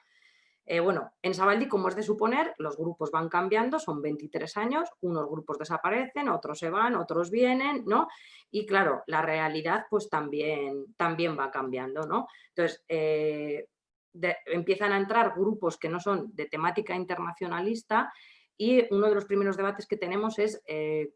Bueno, en Sabaldi, como es de suponer, los grupos van cambiando, son 23 años, unos grupos desaparecen, otros se van, otros vienen, ¿no? Y claro, la realidad pues también va cambiando, ¿no? Entonces, empiezan a entrar grupos que no son de temática internacionalista y uno de los primeros debates que tenemos es,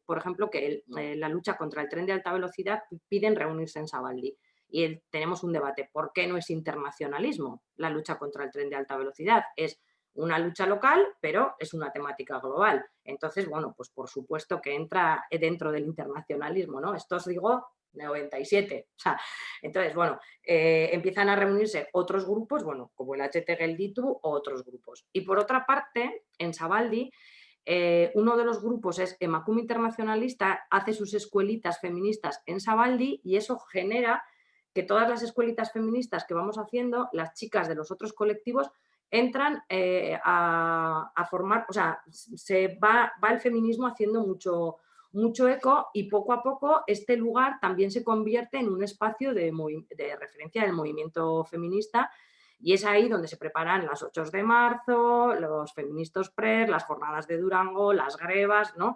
por ejemplo, que la lucha contra el tren de alta velocidad piden reunirse en Sabaldi. Y tenemos un debate, ¿por qué no es internacionalismo la lucha contra el tren de alta velocidad? Es una lucha local, pero es una temática global. Entonces, bueno, pues por supuesto que entra dentro del internacionalismo, ¿no? Esto os digo 97. O sea, entonces, bueno, empiezan a reunirse otros grupos, bueno, como el HT Gelditu o otros grupos. Y por otra parte, en Sabaldi, uno de los grupos es Emakume Internacionalista, hace sus escuelitas feministas en Sabaldi y eso genera que todas las escuelitas feministas que vamos haciendo, las chicas de los otros colectivos entran a formar, o sea, se va el feminismo haciendo mucho eco y poco a poco este lugar también se convierte en un espacio de referencia del movimiento feminista y es ahí donde se preparan las 8 de marzo, los Feministas Press, las jornadas de Durango, las grevas, ¿no?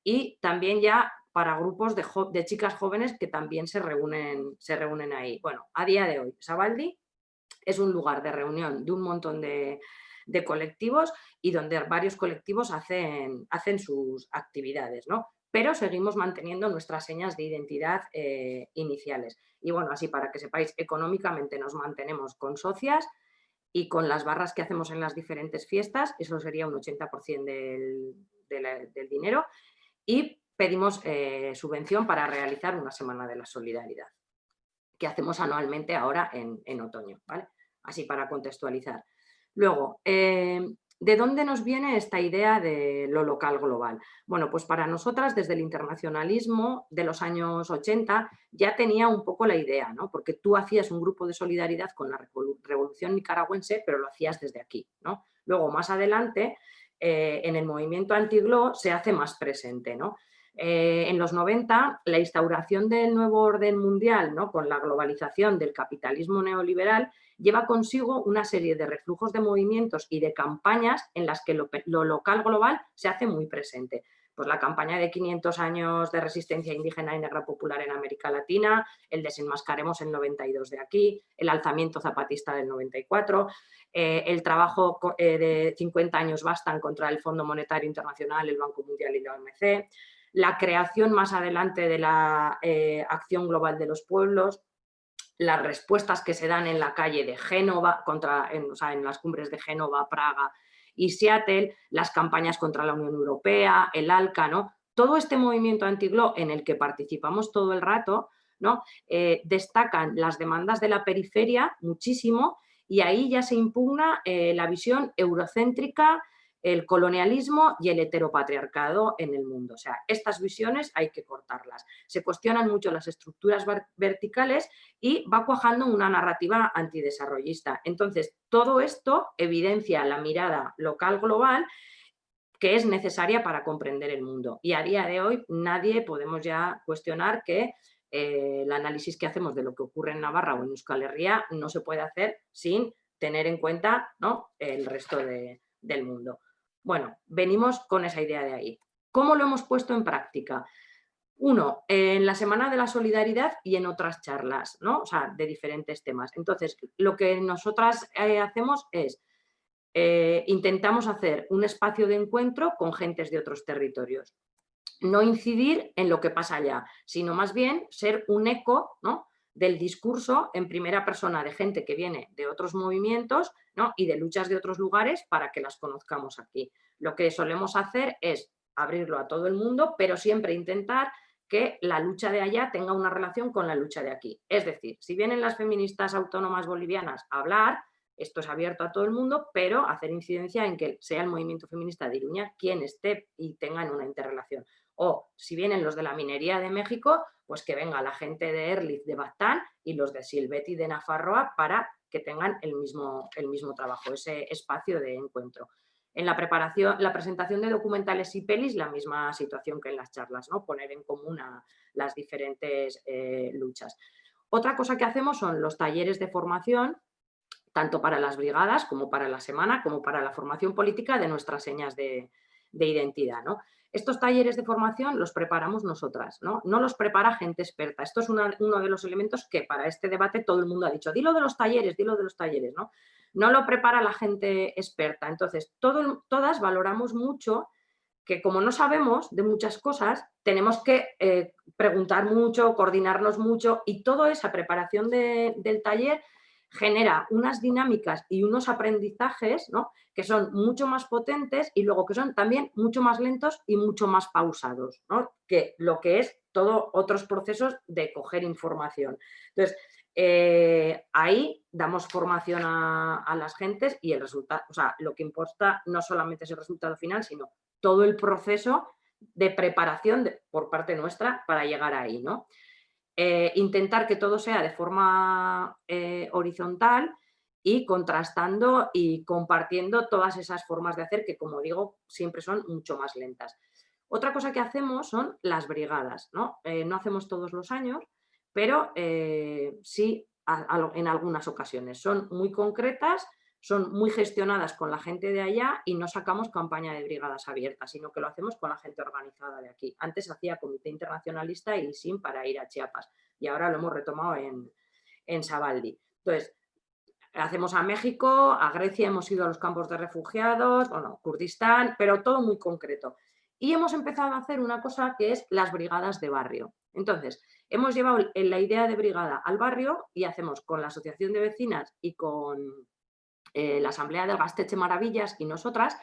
Y también ya para grupos de chicas jóvenes que también se reúnen ahí. Bueno, a día de hoy, Sabaldi es un lugar de reunión de un montón de colectivos y donde varios colectivos hacen sus actividades, ¿no? Pero seguimos manteniendo nuestras señas de identidad iniciales. Y bueno, así para que sepáis, económicamente nos mantenemos con socias y con las barras que hacemos en las diferentes fiestas, eso sería un 80% del dinero, y pedimos subvención para realizar una Semana de la Solidaridad, que hacemos anualmente ahora en otoño, ¿vale? Así para contextualizar. Luego, ¿de dónde nos viene esta idea de lo local global? Bueno, pues para nosotras desde el internacionalismo de los años 80 ya tenía un poco la idea, ¿no? Porque tú hacías un grupo de solidaridad con la revolución nicaragüense, pero lo hacías desde aquí, ¿no? Luego, más adelante, en el movimiento anti-GLO se hace más presente, ¿no? En los 90, la instauración del nuevo orden mundial, ¿no? Con la globalización del capitalismo neoliberal, lleva consigo una serie de reflujos de movimientos y de campañas en las que lo local global se hace muy presente. Pues la campaña de 500 años de resistencia indígena y negra popular en América Latina, el Desenmascaremos el 92 de aquí, el alzamiento zapatista del 94, el trabajo de 50 años bastan contra el Fondo Monetario Internacional, el Banco Mundial y la OMC, la creación más adelante de la Acción Global de los Pueblos, las respuestas que se dan en la calle de Génova, en las cumbres de Génova, Praga y Seattle, las campañas contra la Unión Europea, el ALCA, ¿no? Todo este movimiento anti-GLO en el que participamos todo el rato, ¿no? Destacan las demandas de la periferia muchísimo y ahí ya se impugna la visión eurocéntrica, el colonialismo y el heteropatriarcado en el mundo. O sea, estas visiones hay que cortarlas. Se cuestionan mucho las estructuras verticales y va cuajando una narrativa antidesarrollista. Entonces, todo esto evidencia la mirada local global que es necesaria para comprender el mundo. Y a día de hoy nadie podemos ya cuestionar que el análisis que hacemos de lo que ocurre en Navarra o en Euskal Herria no se puede hacer sin tener en cuenta, ¿no?, el resto del mundo. Bueno, venimos con esa idea de ahí. ¿Cómo lo hemos puesto en práctica? Uno, en la Semana de la Solidaridad y en otras charlas, ¿no? O sea, de diferentes temas. Entonces, lo que nosotras hacemos es, intentamos hacer un espacio de encuentro con gentes de otros territorios. No incidir en lo que pasa allá, sino más bien ser un eco, ¿no?, del discurso en primera persona de gente que viene de otros movimientos, ¿no?, y de luchas de otros lugares para que las conozcamos aquí. Lo que solemos hacer es abrirlo a todo el mundo, pero siempre intentar que la lucha de allá tenga una relación con la lucha de aquí. Es decir, si vienen las feministas autónomas bolivianas a hablar, esto es abierto a todo el mundo, pero hacer incidencia en que sea el movimiento feminista de Iruña quien esté y tengan una interrelación. O si vienen los de la minería de México, pues que venga la gente de Erliz, de Baztán y los de Silvetti de Nafarroa para que tengan el mismo trabajo, ese espacio de encuentro. En la presentación de documentales y pelis, la misma situación que en las charlas, ¿no? Poner en común las diferentes luchas. Otra cosa que hacemos son los talleres de formación, tanto para las brigadas como para la semana, como para la formación política de nuestras señas de identidad, ¿no? Estos talleres de formación los preparamos nosotras, ¿no? No los prepara gente experta. Esto es uno de los elementos que para este debate todo el mundo ha dicho, dilo de los talleres, ¿no? No lo prepara la gente experta. Entonces, todas valoramos mucho que como no sabemos de muchas cosas, tenemos que preguntar mucho, coordinarnos mucho y toda esa preparación del taller genera unas dinámicas y unos aprendizajes, ¿no?, que son mucho más potentes y luego que son también mucho más lentos y mucho más pausados, ¿no?, que lo que es todos otros procesos de coger información. Entonces, ahí damos formación a las gentes y el resultado, o sea, lo que importa no solamente es el resultado final, sino todo el proceso de preparación por parte nuestra para llegar ahí, ¿no? Intentar que todo sea de forma horizontal y contrastando y compartiendo todas esas formas de hacer que, como digo, siempre son mucho más lentas. Otra cosa que hacemos son las brigadas, ¿no? No hacemos todos los años, pero sí en algunas ocasiones. Son muy concretas, son muy gestionadas con la gente de allá y no sacamos campaña de brigadas abiertas, sino que lo hacemos con la gente organizada de aquí. Antes hacía Comité Internacionalista y SIM para ir a Chiapas y ahora lo hemos retomado en Sabaldi. Entonces, hacemos a México, a Grecia, hemos ido a los campos de refugiados, bueno, Kurdistán, pero todo muy concreto. Y hemos empezado a hacer una cosa que es las brigadas de barrio. Entonces, hemos llevado la idea de brigada al barrio y hacemos con la Asociación de Vecinas y con la Asamblea del Gasteche Maravillas y nosotras,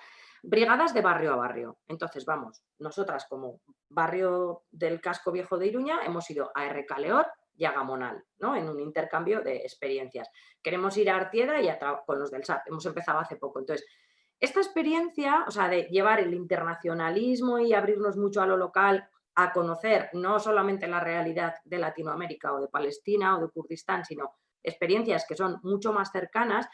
brigadas de barrio a barrio. Entonces, vamos, nosotras como barrio del Casco Viejo de Iruña hemos ido a Errekaleor y a Gamonal, ¿no?, en un intercambio de experiencias. Queremos ir a Artieda y con los del SAT, hemos empezado hace poco. Entonces, esta experiencia, o sea, de llevar el internacionalismo y abrirnos mucho a lo local, a conocer no solamente la realidad de Latinoamérica o de Palestina o de Kurdistán, sino experiencias que son mucho más cercanas,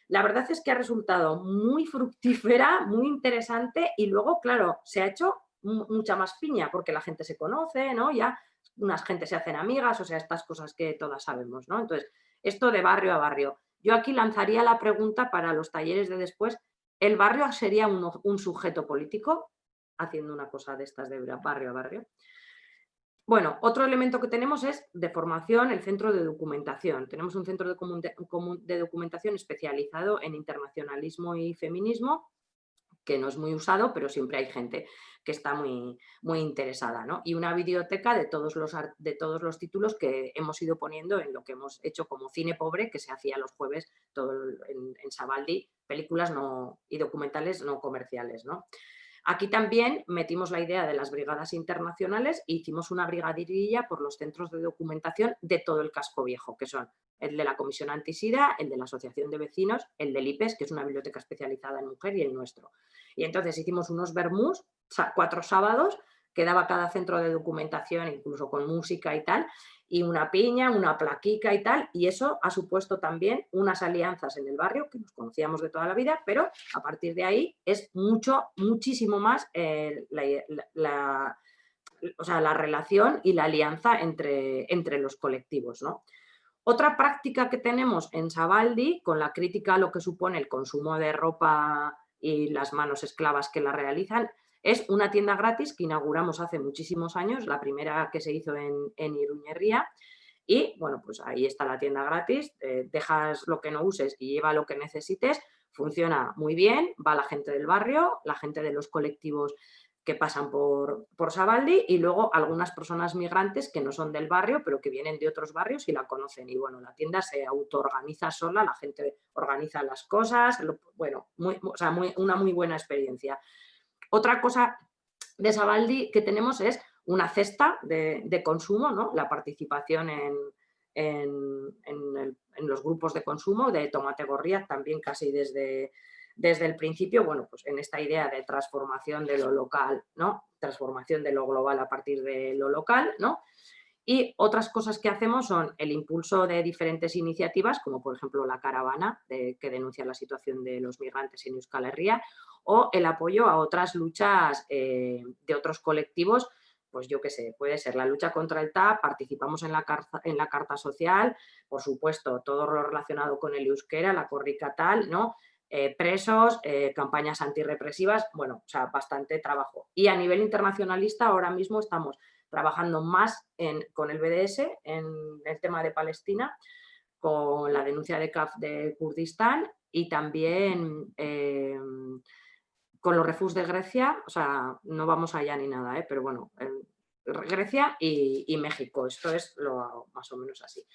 la verdad es que ha resultado muy fructífera, muy interesante y luego, claro, se ha hecho mucha más piña porque la gente se conoce, ¿no? Ya unas gente se hacen amigas, o sea, estas cosas que todas sabemos, ¿no? Entonces, esto de barrio a barrio. Yo aquí lanzaría la pregunta para los talleres de después, ¿el barrio sería un sujeto político haciendo una cosa de estas de barrio a barrio? Bueno, otro elemento que tenemos es de formación, el centro de documentación. Tenemos un centro de documentación especializado en internacionalismo y feminismo, que no es muy usado, pero siempre hay gente que está muy, muy interesada, ¿no? Y una biblioteca de todos los títulos que hemos ido poniendo en lo que hemos hecho como Cine Pobre, que se hacía los jueves todo en Sabaldi, películas y documentales no comerciales, ¿no? Aquí también metimos la idea de las brigadas internacionales e hicimos una brigadirilla por los centros de documentación de todo el Casco Viejo, que son el de la Comisión Antisida, el de la Asociación de Vecinos, el del IPES, que es una biblioteca especializada en mujer, y el nuestro. Y entonces hicimos unos vermús, 4 sábados, que daba cada centro de documentación, incluso con música y tal, y una piña, una plaquica y tal, y eso ha supuesto también unas alianzas en el barrio, que nos conocíamos de toda la vida, pero a partir de ahí es muchísimo más la relación y la alianza entre los colectivos, ¿no? Otra práctica que tenemos en Sabaldi, con la crítica a lo que supone el consumo de ropa y las manos esclavas que la realizan, es una tienda gratis que inauguramos hace muchísimos años, la primera que se hizo en Iruñerría. Y bueno, pues ahí está la tienda gratis, dejas lo que no uses y lleva lo que necesites, funciona muy bien, va la gente del barrio, la gente de los colectivos que pasan por Sabaldi y luego algunas personas migrantes que no son del barrio, pero que vienen de otros barrios y la conocen. Y bueno, la tienda se autoorganiza sola, la gente organiza las cosas, bueno, una muy buena experiencia. Otra cosa de Sabaldi que tenemos es una cesta de consumo, ¿no? La participación en los grupos de consumo de Tomate Gorriat también casi desde el principio, bueno, pues en esta idea de transformación de lo local, ¿no? Transformación de lo global a partir de lo local, ¿no? Y otras cosas que hacemos son el impulso de diferentes iniciativas, como por ejemplo la caravana que denuncia la situación de los migrantes en Euskal Herria, o el apoyo a otras luchas de otros colectivos pues yo qué sé, puede ser la lucha contra el TAP, participamos en la carta social, por supuesto, todo lo relacionado con el euskera, la corrica tal, ¿no? Presos, campañas antirrepresivas, bueno, o sea, bastante trabajo. Y a nivel internacionalista ahora mismo estamos trabajando más con el BDS en el tema de Palestina, con la denuncia de CAF de Kurdistán y también con los refugiados de Grecia, o sea, no vamos allá ni nada, pero bueno, Grecia y México, esto es más o menos así.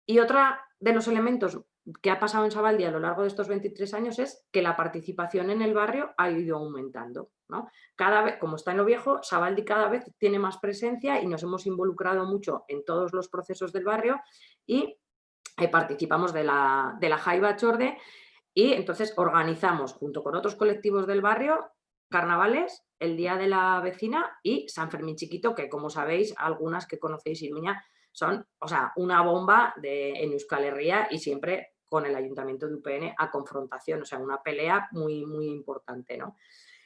Y otro de los elementos que ha pasado en Sabaldi a lo largo de estos 23 años es que la participación en el barrio ha ido aumentando, ¿no? Cada vez, como está en lo viejo, Sabaldi cada vez tiene más presencia y nos hemos involucrado mucho en todos los procesos del barrio y participamos de la Jaiba Chorde. Y entonces organizamos junto con otros colectivos del barrio carnavales, el Día de la Vecina y San Fermín Chiquito, que como sabéis, algunas que conocéis Iruña son, o sea, una bomba en Euskal Herria y siempre con el Ayuntamiento de UPN a confrontación, o sea, una pelea muy, muy importante, ¿no?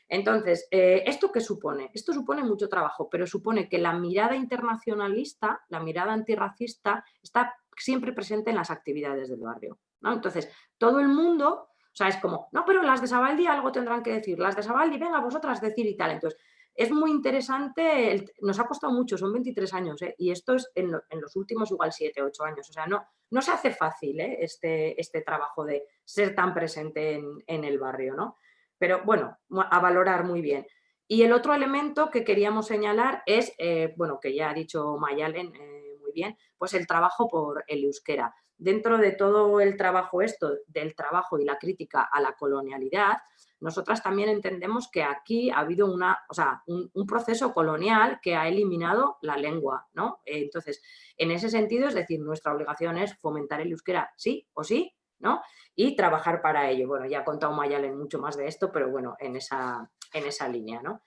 Entonces, ¿esto qué supone? Esto supone mucho trabajo, pero supone que la mirada internacionalista, la mirada antirracista, está siempre presente en las actividades del barrio, ¿no? Entonces, todo el mundo, o sea, es como, no, pero las de Sabaldi algo tendrán que decir, las de Sabaldi, venga, vosotras decir y tal. Entonces, es muy interesante, nos ha costado mucho, son 23 años, y esto es en los últimos igual 7, 8 años, o sea, no se hace fácil este trabajo de ser tan presente en el barrio, ¿no? Pero bueno, a valorar muy bien. Y el otro elemento que queríamos señalar es, bueno, que ya ha dicho Mayalen muy bien, pues el trabajo por el euskera. Dentro de todo el trabajo del trabajo y la crítica a la colonialidad, nosotras también entendemos que aquí ha habido un proceso colonial que ha eliminado la lengua, ¿no? Entonces, en ese sentido, es decir, nuestra obligación es fomentar el euskera sí o sí, ¿no? Y trabajar para ello. Bueno, ya ha contado Mayalen mucho más de esto, pero bueno, en esa línea, ¿no?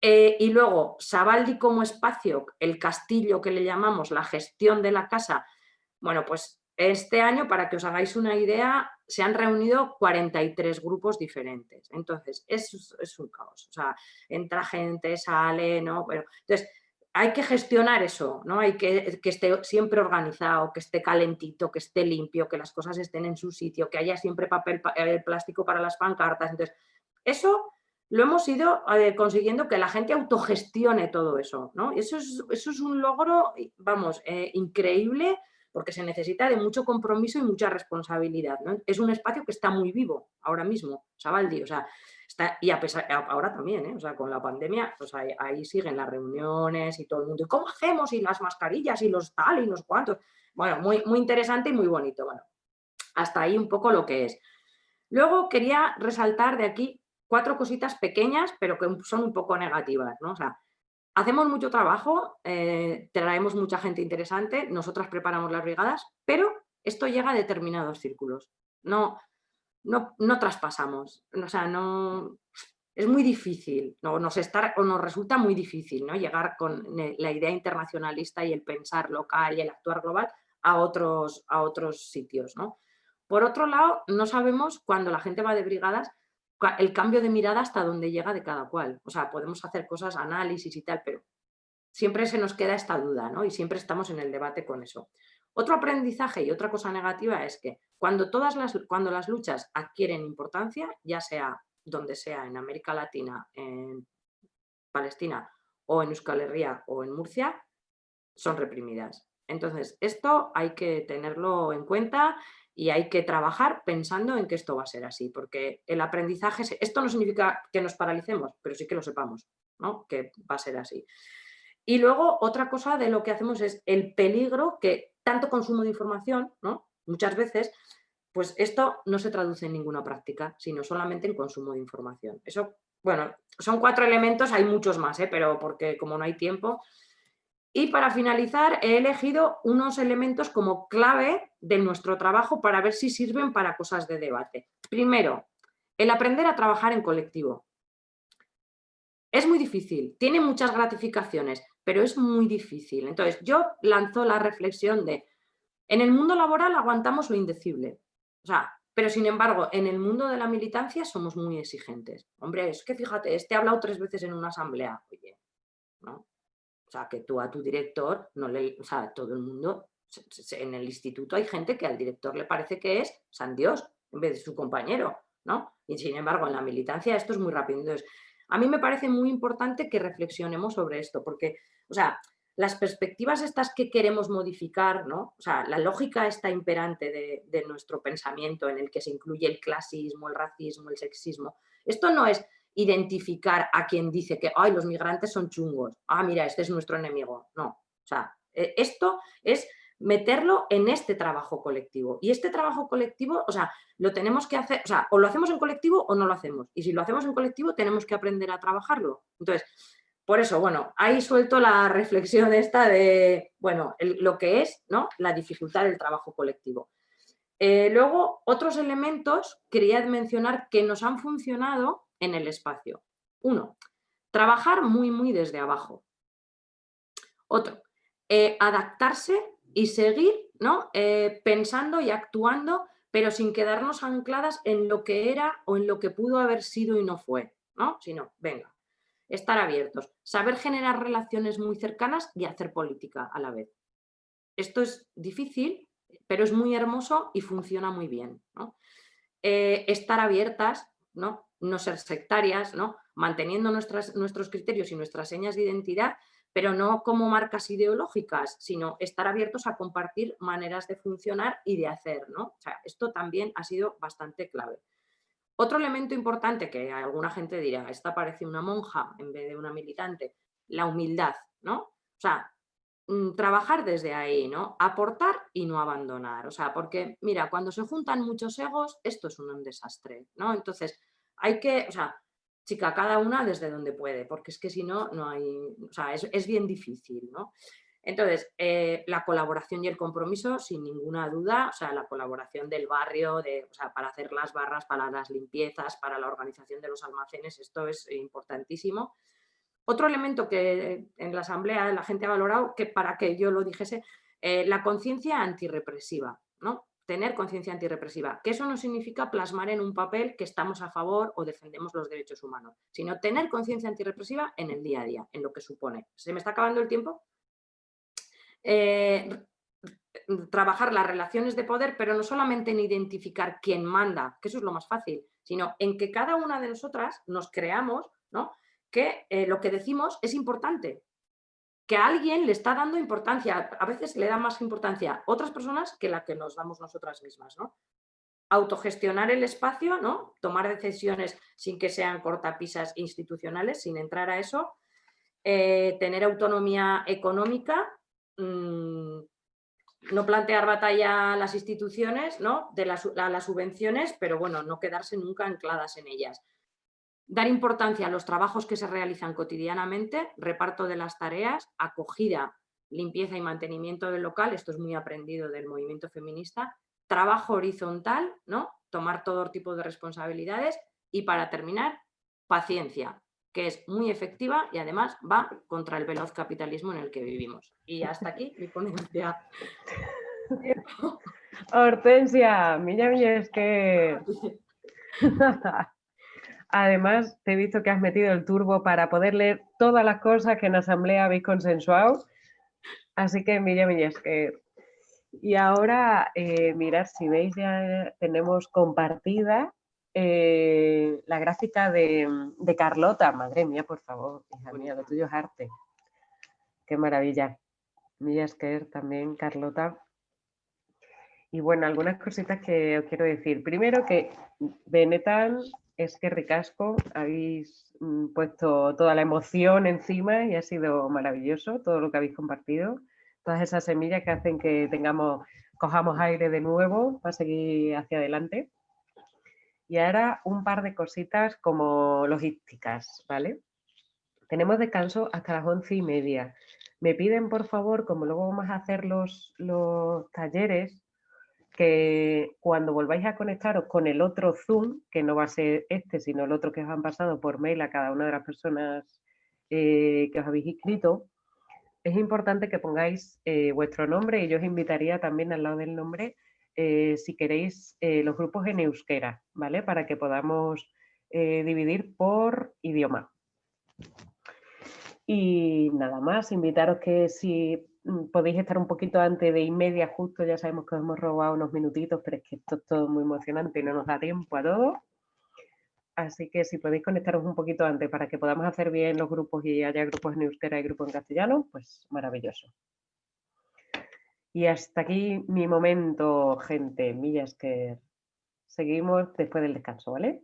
Y luego, Sabaldi como espacio, el castillo que le llamamos, la gestión de la casa, bueno, pues este año, para que os hagáis una idea, se han reunido 43 grupos diferentes. Entonces, es un caos. O sea, entra gente, sale, ¿no? Pero, entonces, hay que gestionar eso, ¿no? Hay que esté siempre organizado, que esté calentito, que esté limpio, que las cosas estén en su sitio, que haya siempre papel plástico para las pancartas. Entonces, eso lo hemos ido consiguiendo, que la gente autogestione todo eso, ¿no? Eso es un logro, vamos, increíble, porque se necesita de mucho compromiso y mucha responsabilidad, ¿no? Es un espacio que está muy vivo ahora mismo, Sabaldi, o sea, está, y ahora también, o sea, con la pandemia, pues ahí siguen las reuniones y todo el mundo, ¿y cómo hacemos? Y las mascarillas y los tal y los cuantos. Bueno, muy, muy interesante y muy bonito. Bueno, hasta ahí un poco lo que es. Luego quería resaltar de aquí 4 cositas pequeñas, pero que son un poco negativas, ¿no? O sea, hacemos mucho trabajo, traemos mucha gente interesante, nosotras preparamos las brigadas, pero esto llega a determinados círculos. No traspasamos, o sea, es muy difícil, nos resulta muy difícil, ¿no? Llegar con la idea internacionalista y el pensar local y el actuar global a otros sitios, ¿no? Por otro lado, no sabemos cuando la gente va de brigadas el cambio de mirada hasta dónde llega de cada cual. O sea, podemos hacer cosas, análisis y tal, pero siempre se nos queda esta duda, ¿no? Y siempre estamos en el debate con eso. Otro aprendizaje y otra cosa negativa es que cuando las luchas adquieren importancia, ya sea donde sea, en América Latina, en Palestina o en Euskal Herria o en Murcia, son reprimidas. Entonces, esto hay que tenerlo en cuenta y hay que trabajar pensando en que esto va a ser así, porque el aprendizaje, esto no significa que nos paralicemos, pero sí que lo sepamos, ¿no? Que va a ser así. Y luego otra cosa de lo que hacemos es el peligro que tanto consumo de información, ¿no? Muchas veces, pues esto no se traduce en ninguna práctica, sino solamente en consumo de información. Eso, bueno, son 4 elementos, hay muchos más, pero porque como no hay tiempo. Y para finalizar, he elegido unos elementos como clave de nuestro trabajo para ver si sirven para cosas de debate. Primero, el aprender a trabajar en colectivo. Es muy difícil, tiene muchas gratificaciones, pero es muy difícil. Entonces, yo lanzo la reflexión de, en el mundo laboral aguantamos lo indecible. O sea, pero sin embargo, en el mundo de la militancia somos muy exigentes. Hombre, es que fíjate, ha hablado 3 veces en una asamblea. Oye, ¿no? O sea, que tú a tu director, no le, o sea, todo el mundo, en el instituto hay gente que al director le parece que es San Dios en vez de su compañero, ¿no? Y sin embargo, en la militancia esto es muy rápido. Entonces, a mí me parece muy importante que reflexionemos sobre esto, porque, o sea, las perspectivas estas que queremos modificar, ¿no? O sea, la lógica esta imperante de nuestro pensamiento en el que se incluye el clasismo, el racismo, el sexismo, esto no es identificar a quien dice que ay, los migrantes son chungos, mira, este es nuestro enemigo. No, o sea, esto es meterlo en este trabajo colectivo. Y este trabajo colectivo, o sea, lo tenemos que hacer, o sea, o lo hacemos en colectivo o no lo hacemos. Y si lo hacemos en colectivo, tenemos que aprender a trabajarlo. Entonces, por eso, bueno, ahí suelto la reflexión esta de, bueno, lo que es, ¿no?, la dificultad del trabajo colectivo. Luego, otros elementos quería mencionar que nos han funcionado en el espacio. Uno, trabajar muy desde abajo. Otro, adaptarse y seguir, ¿no?, pensando y actuando, pero sin quedarnos ancladas en lo que era o en lo que pudo haber sido y no fue, ¿no? Sino, venga, estar abiertos, saber generar relaciones muy cercanas y hacer política a la vez. Esto es difícil, pero es muy hermoso y funciona muy bien, ¿no? Estar abiertas, ¿no? No ser sectarias, ¿no? Manteniendo nuestros criterios y nuestras señas de identidad, pero no como marcas ideológicas, sino estar abiertos a compartir maneras de funcionar y de hacer, ¿no? O sea, esto también ha sido bastante clave. Otro elemento importante que alguna gente dirá, esta parece una monja en vez de una militante, la humildad, ¿no? O sea, trabajar desde ahí, ¿no? Aportar y no abandonar. O sea, porque, mira, cuando se juntan muchos egos, esto es un desastre, ¿no? Entonces, hay que, o sea, chica, cada una desde donde puede, porque es que si no, no hay, o sea, es bien difícil, ¿no? Entonces, la colaboración y el compromiso, sin ninguna duda, o sea, la colaboración del barrio, o sea, para hacer las barras, para las limpiezas, para la organización de los almacenes, esto es importantísimo. Otro elemento que en la asamblea la gente ha valorado, que para que yo lo dijese, la conciencia antirrepresiva, ¿no? Tener conciencia antirrepresiva, que eso no significa plasmar en un papel que estamos a favor o defendemos los derechos humanos, sino tener conciencia antirrepresiva en el día a día, en lo que supone. ¿Se me está acabando el tiempo? Trabajar las relaciones de poder, pero no solamente en identificar quién manda, que eso es lo más fácil, sino en que cada una de nosotras nos creamos, ¿no?, que lo que decimos es importante, que a alguien le está dando importancia, a veces le da más importancia a otras personas que la que nos damos nosotras mismas, ¿no? Autogestionar el espacio, ¿no?, tomar decisiones sin que sean cortapisas institucionales, sin entrar a eso, tener autonomía económica, no plantear batalla a las instituciones, ¿no?, a las subvenciones, pero bueno, no quedarse nunca ancladas en ellas. Dar importancia a los trabajos que se realizan cotidianamente, reparto de las tareas, acogida, limpieza y mantenimiento del local, esto es muy aprendido del movimiento feminista, trabajo horizontal, ¿no?, tomar todo tipo de responsabilidades y, para terminar, paciencia, que es muy efectiva y además va contra el veloz capitalismo en el que vivimos. Y hasta aquí mi ponencia. Hortensia, milla es que... Además, te he visto que has metido el turbo para poder leer todas las cosas que en asamblea habéis consensuado. Así que, milla es que... Y ahora, mirad, si veis, ya tenemos compartida la gráfica de Carlota. Madre mía, por favor, hija mía, lo tuyo es arte. Qué maravilla. Milla Esquer también, Carlota. Y bueno, algunas cositas que os quiero decir. Primero que benetan, es que ricasco, habéis puesto toda la emoción encima y ha sido maravilloso todo lo que habéis compartido. Todas esas semillas que hacen que cojamos aire de nuevo para seguir hacia adelante. Y ahora un par de cositas como logísticas, ¿vale? Tenemos descanso hasta las 11:30. Me piden, por favor, como luego vamos a hacer los talleres, que cuando volváis a conectaros con el otro Zoom, que no va a ser este, sino el otro que os han pasado por mail a cada una de las personas que os habéis inscrito, es importante que pongáis vuestro nombre, y yo os invitaría también al lado del nombre, si queréis, los grupos en euskera, ¿vale? Para que podamos dividir por idioma. Y nada más, invitaros que si podéis estar un poquito antes de 1:30 justo, ya sabemos que os hemos robado unos minutitos, pero es que esto es todo muy emocionante y no nos da tiempo a todos. Así que si podéis conectaros un poquito antes para que podamos hacer bien los grupos y haya grupos en euskera y grupos en castellano, pues maravilloso. Y hasta aquí mi momento, gente. Mila esker. Seguimos después del descanso, ¿vale?